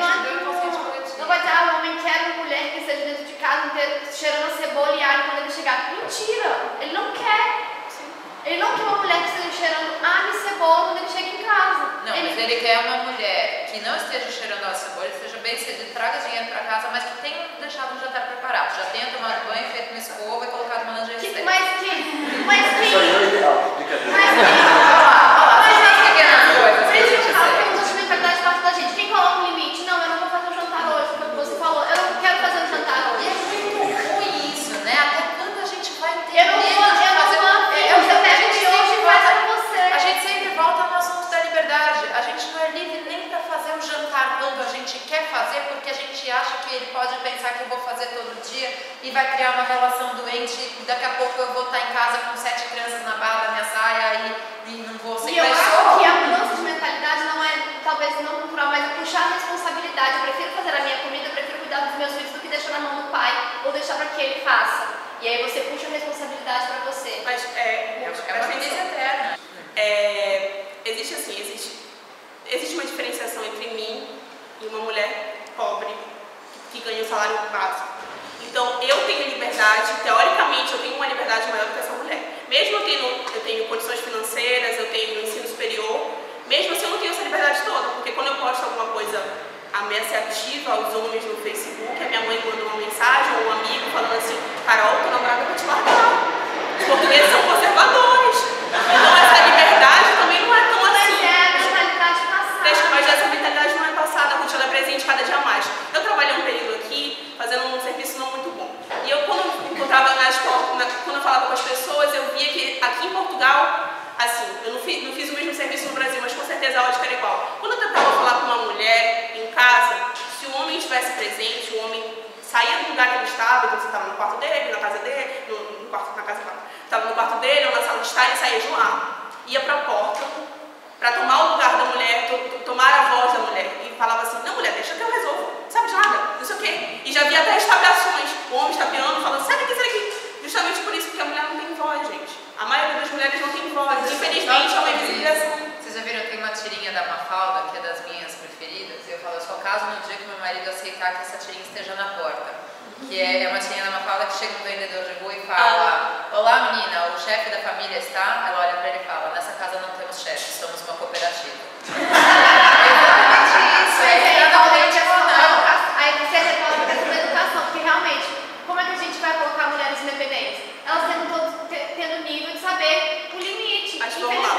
Não vai dizer, o homem quer uma mulher que esteja dentro de casa inteiro cheirando a cebola e alho quando ele chegar. Mentira! Ele não quer. Ele não quer uma mulher que esteja cheirando alho e cebola quando ele chega em casa. Não, mas ele quer uma mulher que não esteja cheirando alho e cebola, que esteja bem cedido, traga dinheiro para casa, mas que tenha deixado um jantar preparado. Já tenha tomado banho, feito uma escova e colocado uma lingerie. Mas quem? Isso aí é o ideal. Brincadeira. Quem coloca um limite? Não, eu não vou fazer um jantar hoje, como você falou, eu não quero fazer um jantar hoje. E é muito ruim isso, né? Até quando a gente vai ter A gente sempre volta no assunto da liberdade. A gente não é livre nem para fazer um jantar quando a gente quer fazer, porque a gente acha que ele pode pensar que eu vou fazer todo dia e vai criar uma relação doente, e daqui a pouco eu vou estar em casa com 7 crianças na barra da minha saia e não vou ser. E eu acho que a mudança de mentalidade não é, talvez não cultural, mas é puxar a responsabilidade. Eu prefiro fazer a minha comida, eu prefiro cuidar dos meus filhos do que deixar na mão do pai ou deixar para que ele faça. E aí você puxa a responsabilidade para você. Mas é uma tendência eterna. Existe uma diferenciação entre mim e uma mulher pobre que ganha o salário básico. Então, eu tenho liberdade, teoricamente, eu tenho uma liberdade maior do que essa mulher. Mesmo eu tenho condições financeiras, eu tenho ensino superior, mesmo assim eu não tenho essa liberdade toda, porque quando eu posto alguma coisa ameaçativa aos homens no Facebook, a minha mãe manda uma mensagem ou um amigo falando assim: Carol, teu namorado vai te largar. Os portugueses são conservadores. Então essa liberdade também não é tão assim. Mas é a mentalidade passada. Mas essa mentalidade não é passada, a Ruth, ela é presente cada dia mais. Eu trabalhei um período aqui, fazendo um serviço não muito bom. E eu, quando eu encontrava na escola, quando eu falava com as pessoas, eu via que aqui em Portugal, assim, eu não fiz o mesmo serviço no Brasil, mas com certeza a ótica era igual. Quando eu tentava falar com uma mulher em casa, se o homem estivesse presente, o homem saía do lugar que ele estava, então você estava no quarto dele, na casa dele, estava no quarto dele ou na sala de estar, ele saía de lá, ia para a porta, para tomar o lugar da mulher, tomar a voz da mulher, e falava assim: não, mulher, deixa que eu resolvo, sabe de nada, não sei o quê. E já havia até estabeações, o homem estapeando, falando: sai daqui, justamente por isso, porque a mulher não tem voz, gente. A maioria das mulheres não tem voz, infelizmente é uma invisibilização. Vocês já viram, tem uma tirinha da Mafalda, que é das minhas preferidas, eu falo: eu só caso no dia que meu marido aceitar que essa tirinha esteja na porta. Que é uma tirinha da Mafalda que chega um vendedor de rua e fala: olá menina, o chefe da família está? Ela olha pra ele e fala: nessa casa não temos chefe, somos uma cooperativa. Exatamente isso, Aí você retorna para a questão da educação, porque realmente, como é que a gente vai colocar mulheres independentes? Elas tendo nível de saber o limite. Mas vamos lá.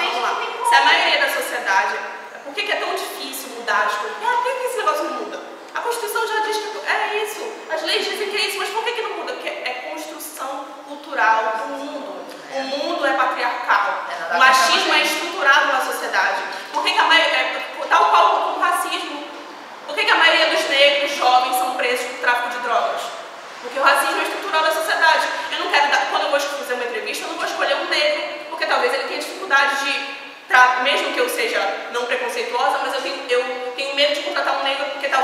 Se a maioria da sociedade, por que é tão difícil mudar as coisas? Por que esse negócio não muda? A Constituição já diz que é isso, as leis dizem que é isso, mas por que não muda? Porque é construção cultural do mundo. O mundo é patriarcal, o machismo é estruturado na sociedade. Por que a maioria, tal qual o racismo, por que a maioria dos negros jovens são presos por tráfico de drogas? Porque o racismo é estrutural da sociedade. Eu não quero quando eu vou fazer uma entrevista, eu não vou escolher um negro, porque talvez ele tenha dificuldade de, mesmo que eu seja não preconceituosa, mas eu tenho medo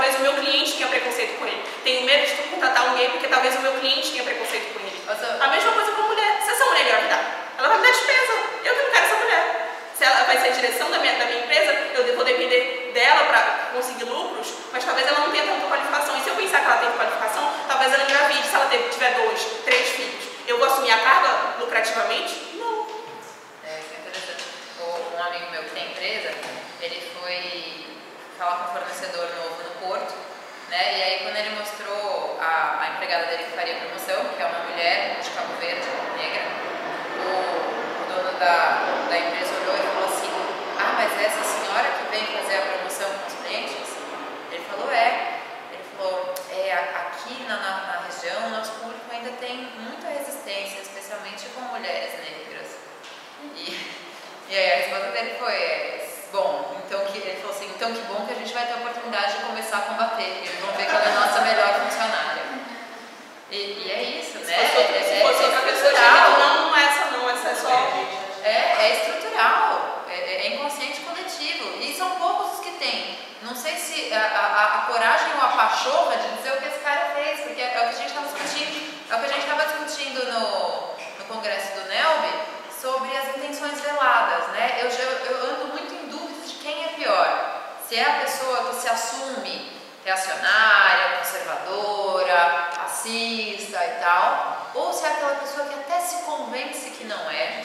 talvez o meu cliente tenha preconceito com ele. Tenho medo de contratar um gay porque talvez o meu cliente tenha preconceito com ele. A mesma coisa com a mulher. Se essa mulher engravidar, ela vai me dar despesa. Eu que não quero essa mulher. Se ela vai ser a direção da minha empresa, eu vou depender dela para conseguir lucros, mas talvez ela não tenha tanta qualificação. E se eu pensar que ela tem qualificação, talvez ela engravide. Se ela tiver 2, 3 filhos, eu vou assumir a carga lucrativamente? Não. Isso é interessante. Um amigo meu que tem empresa, ele foi falar com um fornecedor novo no Porto, né? E aí quando ele mostrou a empregada dele que faria promoção, que é uma mulher de Cabo Verde, negra, o dono da empresa olhou e falou assim: ah, mas essa senhora que vem fazer a promoção com os clientes? Ele falou: é. Ele falou: aqui na região o nosso público ainda tem muita resistência, especialmente com mulheres negras. E aí a resposta dele foi: bom, ele falou assim, então que bom que a gente vai ter a oportunidade de começar a combater, eles vão ver que ela é a nossa melhor funcionária. E é isso, né? Se fosse outra pessoa, essa é só... É estrutural, é inconsciente coletivo, e são poucos os que têm. Não sei se a coragem ou a pachorra de dizer o que esse cara fez, porque é o que a gente estava discutindo, no congresso do NELB, sobre as intenções veladas, né? Eu ando muito em dúvida de quem é pior. Se é a pessoa que se assume reacionária, conservadora, racista e tal, ou se é aquela pessoa que até se convence de que não é,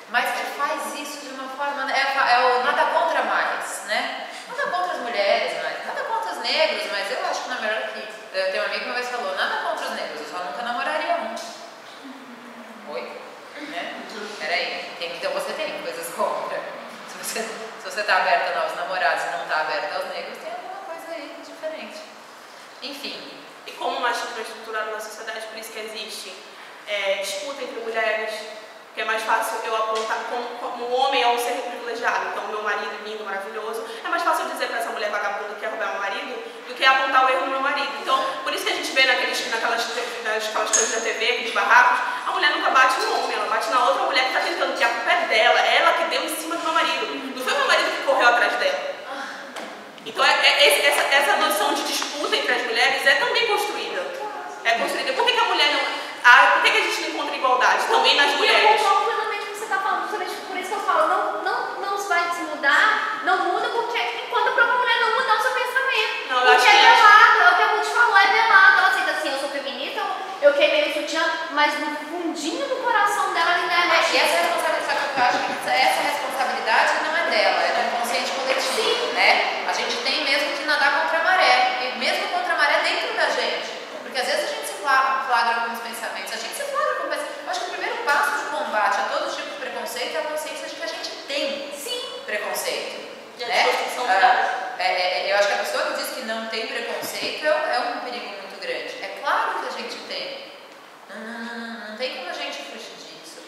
mas que faz isso de uma forma... É o nada contra mais, né? Nada contra as mulheres, nada contra os negros, mas eu acho que na melhor que... Eu tenho um amigo que uma vez falou: nada contra os negros, eu só nunca namoraria um. Oi? Né? Peraí, então você tem coisas contra. Se você está aberta a novos namorados e não está aberta aos negros, tem alguma coisa aí diferente. Enfim. E como o machismo é estruturado na sociedade, por isso que existe disputa entre mulheres, que é mais fácil eu apontar como um homem é um ser privilegiado. Então, meu marido lindo, maravilhoso, é mais fácil eu dizer para essa mulher vagabunda que quer roubar meu marido do que apontar o erro do meu marido. Então, por isso que a gente vê naquelas coisas da TV, aqueles barracos, a mulher nunca bate no homem, ela bate na outra mulher que está tentando, que a culpa é dela, ela que deu em cima do meu marido. Não foi meu marido que correu atrás dela. Então, essa noção de disputa entre as mulheres é também construída. Por que a mulher não... por que a gente não encontra igualdade também nas mulheres? Eu concordo plenamente com o que você está falando, por isso que eu falo, não se vai desmudar, não muda, porque enquanto a própria mulher não mudar o seu pensamento. Não, porque é velado, é o que a Ruth falou, é velado. Ela aceita assim, eu sou feminista, eu queimei o sutiã, mas no fundinho do coração dela ainda é machista. E essa responsabilidade não é dela, é do inconsciente coletivo, né? A gente tem mesmo que nadar contra a maré, e mesmo contra a maré dentro da gente, porque às vezes a gente se flagra com os pensamentos, eu acho que o primeiro passo de combate a todo tipo de preconceito é a consciência de que a gente tem, sim, preconceito. Né? Eu acho que a pessoa que diz que não tem preconceito é um perigo muito grande. É claro que a gente tem. Não tem como a gente fugir disso.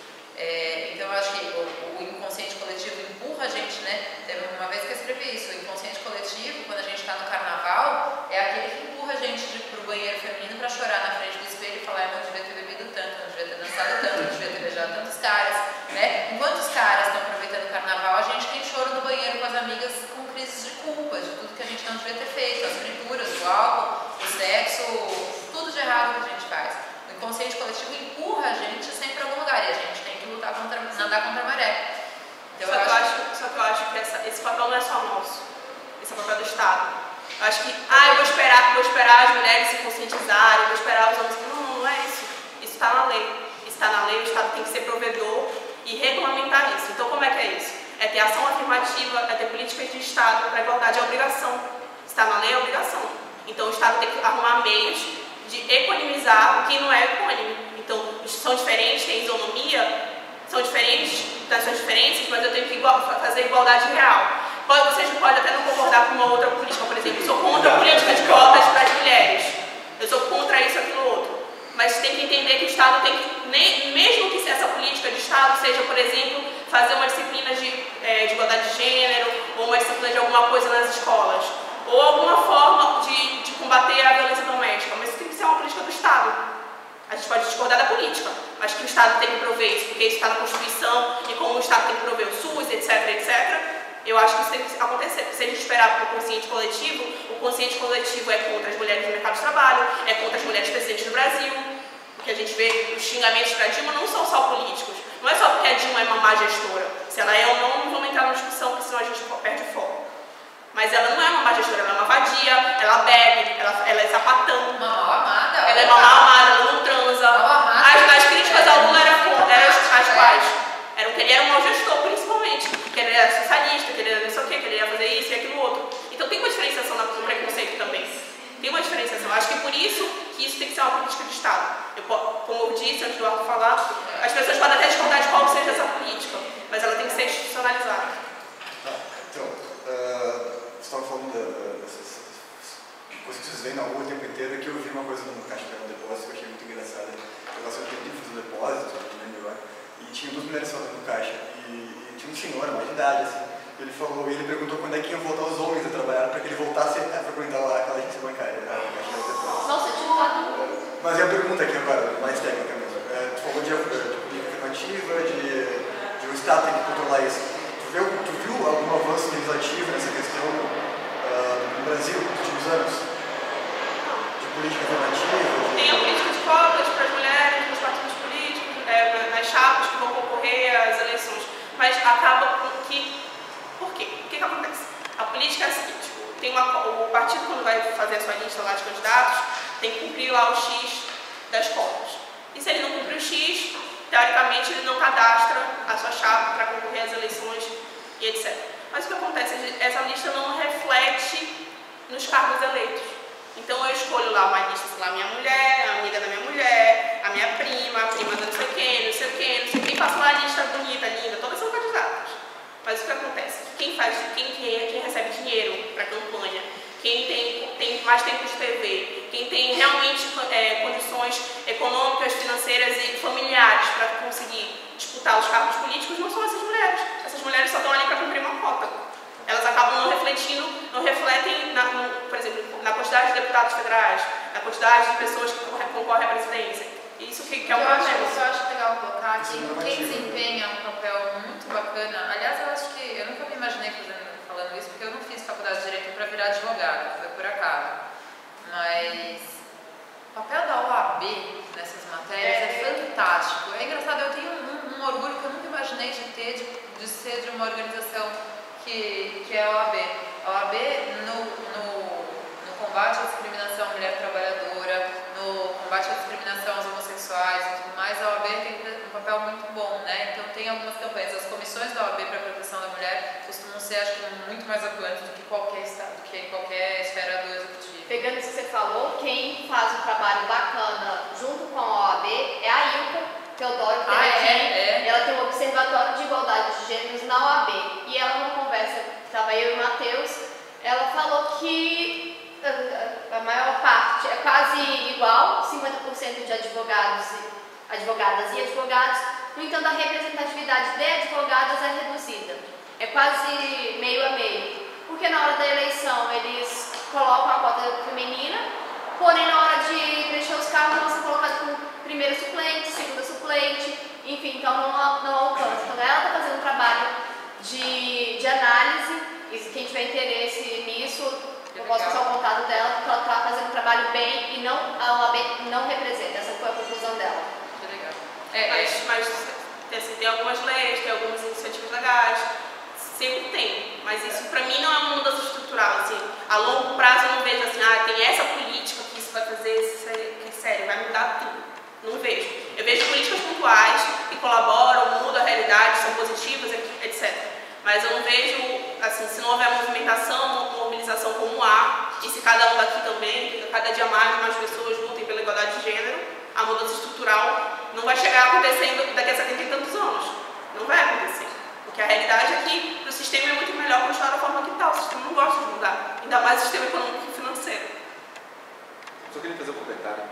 Então eu acho que o inconsciente coletivo empurra a gente, né? Teve uma vez que eu escrevi isso, o inconsciente coletivo, quando a gente está no carnaval, é aquele que empurra a gente para o banheiro feminino para chorar na frente do espelho e falar: eu não devia ter bebido tanto, não devia ter dançado tanto, não devia ter beijado tantos caras, né? Enquanto os caras estão aproveitando o carnaval, a gente tem choro no banheiro com as amigas com crises de culpa, de tudo que a gente não devia ter feito, as frituras, o álcool, o sexo, tudo de errado que a gente faz. O inconsciente coletivo empurra a gente sempre para algum lugar e a gente tem que lutar nadar contra a maré. Então, só que eu acho que esse papel não é só nosso, esse é o papel do Estado. Eu acho que, eu vou esperar as mulheres se conscientizarem, eu vou esperar os homens. Não é isso. Isso está na lei. Isso está na lei, o Estado tem que ser provedor e regulamentar isso. Então, como é que é isso? É ter ação afirmativa, é ter políticas de Estado para a igualdade, é obrigação. Está na lei, é obrigação. Então, o Estado tem que arrumar meios de equanimizar o que não é equânime. Então, são diferentes, tem isonomia, são diferentes das suas diferenças, mas eu tenho que fazer igualdade real. Vocês podem até não concordar com uma outra política, por exemplo, eu sou contra a política de cotas para as mulheres, eu sou contra isso, aquilo, outro. Mas tem que entender que o Estado tem que, mesmo que essa política de Estado seja, por exemplo, fazer uma disciplina de igualdade de gênero, ou uma disciplina de alguma coisa nas escolas, ou alguma forma de combater a violência doméstica, mas isso tem que ser uma política do Estado. A gente pode discordar da política, mas que o Estado tem que prover isso, porque isso está na Constituição, e como o Estado tem que prover o SUS, etc, etc, Eu acho que isso tem que acontecer. Se a gente esperar para o consciente coletivo é contra as mulheres no mercado de trabalho, é contra as mulheres presidentes do Brasil. Porque a gente vê os xingamentos para Dilma não são só políticos. Não é só porque a Dilma é uma má gestora. Se ela é ou não vamos entrar na discussão, porque senão a gente perde foco. Mas ela não é uma má gestora, ela é uma vadia, ela bebe, ela é sapatão. Uma mal amada. Ela é uma mal amada, ela não transa. As críticas ao Lula eram as quais? Eram que ele era um mau gestor, principalmente. Que ele era socialista, que ele era não sei o quê, que ele ia fazer isso e aquilo outro. Então tem uma diferenciação no preconceito também. Tem uma diferenciação. Acho que por isso que isso tem que ser uma política de Estado. Como eu disse antes do Arthur falar, as pessoas podem até discordar de qual seja essa política, mas ela tem que ser institucionalizada. Então, você estava falando dessas coisas que vocês veem na rua o tempo inteiro, que eu vi uma coisa no caixa de depósito que eu achei muito engraçada. Eu passei um tempo fazendo depósito, e tinha duas mulheres falando no caixa, e tinha um senhor, mais de idade, assim. Ele perguntou quando é que iam voltar os homens a trabalhar para que ele voltasse a frequentar aquela agência bancária. Nossa, tipo, mas e a pergunta aqui agora, mais técnica mesmo. Tu falou de política afirmativa, de o Estado tem que controlar isso. Tu viu algum avanço legislativo nessa questão no Brasil nos últimos anos? De política afirmativa? Tem a política de cotas para as mulheres, nos partidos políticos, nas chapas que vão concorrer às eleições. Mas acaba que... Por quê? O que acontece? A política é a seguinte, o partido quando vai fazer a sua lista lá de candidatos, tem que cumprir lá o X das cotas. E se ele não cumprir o X, teoricamente ele não cadastra a sua chapa para concorrer às eleições e etc. Mas o que acontece? Essa lista não reflete nos cargos eleitos. Então eu escolho lá uma lista, sei lá, minha mulher, a amiga da minha mulher, a minha prima, a prima da não sei quem, não sei quem, não sei quem, faço uma lista bonita, linda, todas são candidatas. Mas o que acontece? Quem recebe dinheiro para a campanha, quem tem mais tempo de TV, quem tem realmente condições econômicas, financeiras e familiares para conseguir disputar os cargos políticos não são essas mulheres. Essas mulheres só estão ali para cumprir uma cota. Elas acabam não refletem, por exemplo, na quantidade de deputados federais, na quantidade de pessoas que concorrem à presidência. Isso que é um problema. Eu acho legal colocar que quem desempenha um papel muito bacana, aliás, eu acho que eu nunca me imaginei falando isso, porque eu não fiz faculdade de Direito para virar advogado, foi por acaso. Mas o papel da OAB nessas matérias é fantástico. É engraçado, eu tenho um orgulho que eu nunca imaginei de ter, de ser de uma organização que é a OAB. A OAB no combate à discriminação à mulher trabalhadora, no combate à discriminação aos homossexuais e tudo mais, a OAB tem um papel muito bom, né? Então tem algumas campanhas. As comissões da OAB para a proteção da mulher costumam ser, acho que, muito mais atuantes do que qualquer estado, do que em qualquer esfera do executivo. Pegando isso que você falou, quem faz um trabalho bacana junto com a OAB é a Ilka Teodoro, que ela tem um observatório de igualdade de gêneros na OAB. E ela, numa conversa, estava eu e o Matheus, ela falou que a maior parte é quase igual, 50% de advogadas e advogados, no entanto a representatividade de advogadas é reduzida, é quase meio a meio, porque na hora da eleição eles colocam a cota feminina, porém na hora de preencher os cargos vão ser colocados como primeira suplente, segunda suplente, enfim, então não alcança. Então ela está fazendo um trabalho de análise, e quem tiver interesse nisso, eu posso passar o contato dela, porque ela está fazendo um trabalho bem e a OAB não representa. Essa foi a conclusão dela. Que legal. Mas assim, tem algumas leis, tem algumas iniciativas legais, sempre tem. Mas isso para mim não é uma mudança estrutural. Assim, a longo prazo eu não vejo assim, tem essa política que isso vai fazer, que sério, vai mudar tudo. Não vejo. Eu vejo políticas pontuais que colaboram, mudam a realidade, são positivas, etc. Mas eu não vejo, assim, se não houver movimentação, mobilização como há, e se cada um daqui também, cada dia mais pessoas lutem pela igualdade de gênero, a mudança estrutural não vai chegar acontecendo daqui a 70 e tantos anos. Não vai acontecer. Porque a realidade é que o sistema é muito melhor continuar da forma que está. O sistema não gosta de mudar. Ainda mais o sistema econômico e financeiro. Só queria fazer um comentário,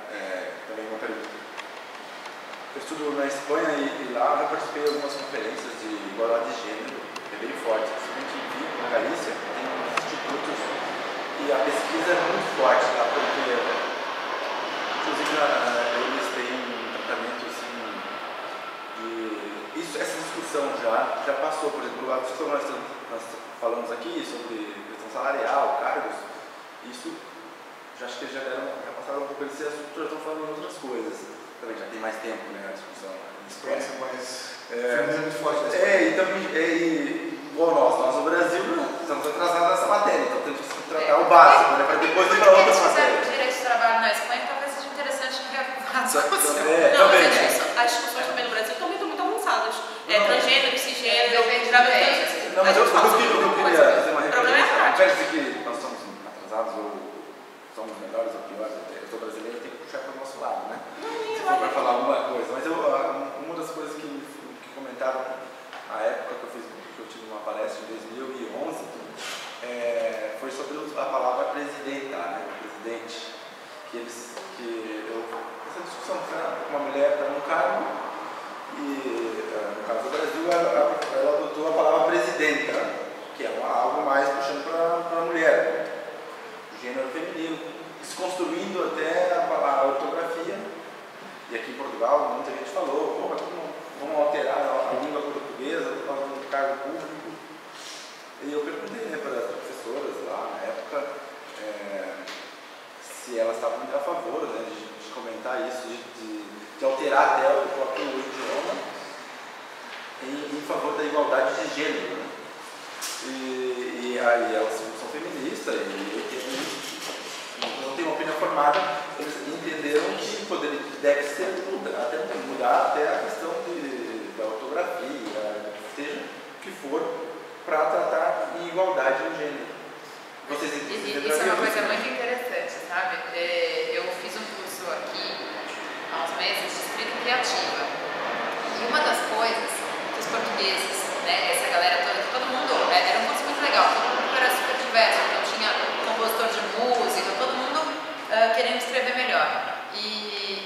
também uma pergunta. Eu estudo na Espanha e lá eu participei de algumas conferências de igualdade de gênero, é bem forte. Principalmente em Vigo, na Galícia, tem uns institutos e a pesquisa é muito forte lá, porque inclusive eles têm um tratamento assim de... Isso essa discussão já passou, por exemplo, a discussão que nós falamos aqui sobre questão salarial, cargos, isso já acho que já passaram um pouco desse assunto, já estão falando em outras coisas. Também já tem mais tempo, né, a discussão. Experiência mais muito forte dessa igual nós no Brasil, estamos atrasados nessa matéria, então temos que tratar o básico, né, para depois ir para outras matérias. Direito de trabalho na Espanha, talvez seja interessante reavivar a discussão. Também. As discussões também no Brasil também estão muito avançadas. Transgênero, cisgênero, gravidez. Não, mas eu queria fazer uma O problema é a referência. prática. Quer dizer que nós somos atrasados ou somos melhores ou piores, eu sou brasileiro, tem que puxar para o nosso lado, né? Se for para falar alguma coisa. Mas uma das coisas que comentaram na época que eu tive uma palestra em 2011 foi sobre a palavra presidenta, né? Presidente. Essa discussão, uma mulher está num cargo e, no caso do Brasil, ela adotou a palavra presidenta, que é algo mais puxando para a mulher, o gênero feminino, desconstruindo até a ortografia. E aqui em Portugal, muita gente falou, vamos alterar a língua portuguesa por causa do cargo público. E eu perguntei, né, para as professoras lá na época se elas estavam a favor, né, de comentar isso, de alterar até o próprio idioma em favor da igualdade de gênero. Né? E aí elas são feministas e não têm uma opinião formada, eles entenderam que deve ser mudar até a questão da ortografia, seja o que for, para tratar em igualdade de gênero. Isso é uma coisa muito interessante, sabe? Eu fiz um curso aqui há uns meses de escrita criativa. E uma das coisas que os portugueses, né, essa galera toda, todo mundo, era um curso muito legal, todo mundo era super diverso, então tinha compositor de música, todo mundo querendo escrever melhor. E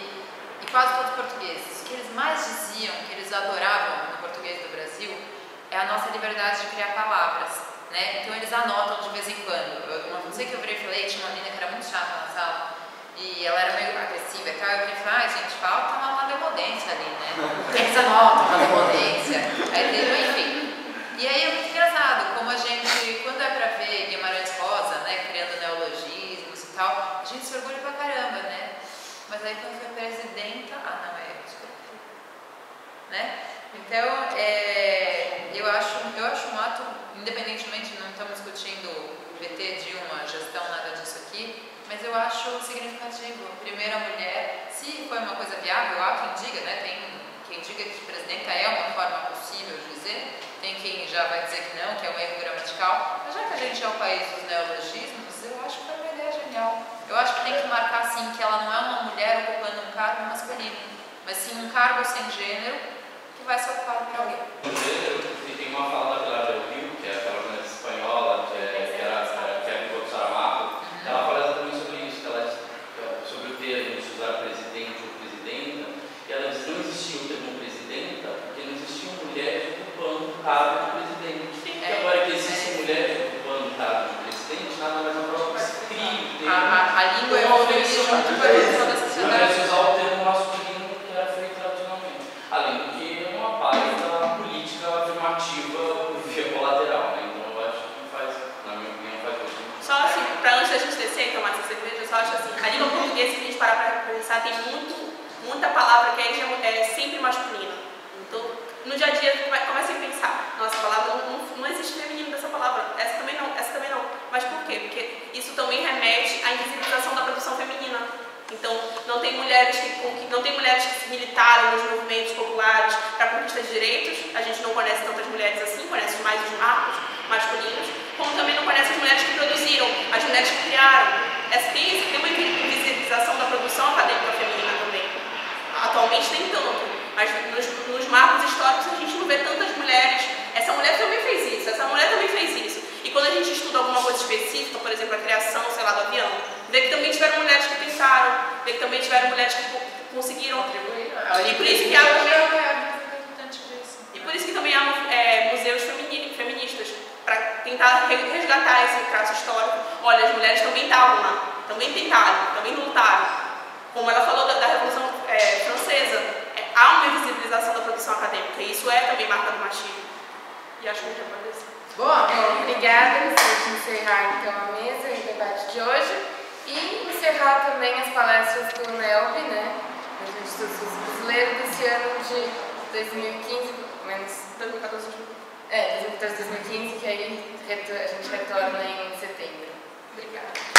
quase todos portugueses. O que eles mais diziam, que eles adoravam no português do Brasil, é a nossa liberdade de criar palavras. Né? Então eles anotam de vez em quando. Não sei que eu virei e falei, tinha uma menina que era muito chata na sala e ela era meio agressiva e tal. Eu falei, gente, falta uma demodência ali, né? Eles anotam uma demodência. Enfim. E aí é muito engraçado como a gente, quando é pra ver Guimarães Rosa, né, criando neologismos e tal, a gente se orgulha pra caramba, né? Mas aí quando foi presidenta, né? Então, eu acho um ato, independentemente, não estamos discutindo o VT de uma gestão, nada disso aqui, mas eu acho significativo. Primeira mulher, se foi uma coisa viável, há quem diga, né? Tem quem diga que presidenta é uma forma possível de dizer, tem quem já vai dizer que não, que é um erro gramatical, mas já que a gente é o país dos neologismos, eu acho que foi uma ideia genial. Eu acho que tem que marcar, sim, que ela não é uma mulher ocupando um cargo masculino, mas sim um cargo sem gênero, vai ser ocupado por alguém. Tem uma fala da Pilar del Rio, que é aquela jornalista espanhola, que é do Saramago, ela fala exatamente sobre isso, sobre o termo de usar presidente ou presidenta, e ela diz que não existia o termo presidenta, porque não existiam mulheres ocupando o cargo de presidente. E agora que existem mulheres ocupando o cargo de presidente, nada mais é prova que se crie. A língua evoluiu junto com a evolução da sociedade. Não usar o termo masculino que era feito tradicionalmente. Além do que da política afirmativa via colateral, né? Então eu acho que faz, na minha opinião, faz muito. Só assim, para antes da gente descer e tomar essa cerveja, eu só acho assim, a língua portuguesa, se a gente parar para pensar, tem muita palavra que é sempre masculina. Então, no dia a dia, comece a pensar, nossa, a palavra não existe feminino dessa palavra, essa também não. Mas por quê? Porque isso também remete à invisibilização da produção feminina. Então, não tem mulheres que militaram nos movimentos populares para a conquista de direitos. A gente não conhece tantas mulheres assim, conhece mais os marcos masculinos, como também não conhece as mulheres que produziram, as mulheres que criaram. Tem uma invisibilização da produção acadêmica feminina também. Atualmente nem tanto, mas nos marcos históricos a gente não vê tantas mulheres. Essa mulher também fez isso, essa mulher também fez isso. E quando a gente estuda alguma coisa específica, por exemplo, a criação, sei lá, do avião, vê que também tiveram mulheres que tentaram, vê que também tiveram mulheres que conseguiram atribuir. E por isso que há também há museus feministas, para tentar resgatar esse traço histórico. Olha, as mulheres também estavam lá, também tentaram, também lutaram. Como ela falou da Revolução Francesa, há uma invisibilização da produção profissão acadêmica. E isso é também marca do machismo. E acho que a gente já pode descer. Bom, obrigada. Vamos encerrar então a mesa e o debate de hoje. E encerrar também as palestras do NELB, né? Do Instituto Brasileiro desse ano de 2015, menos 2014, 2015, que aí a gente retorna em setembro. Obrigada.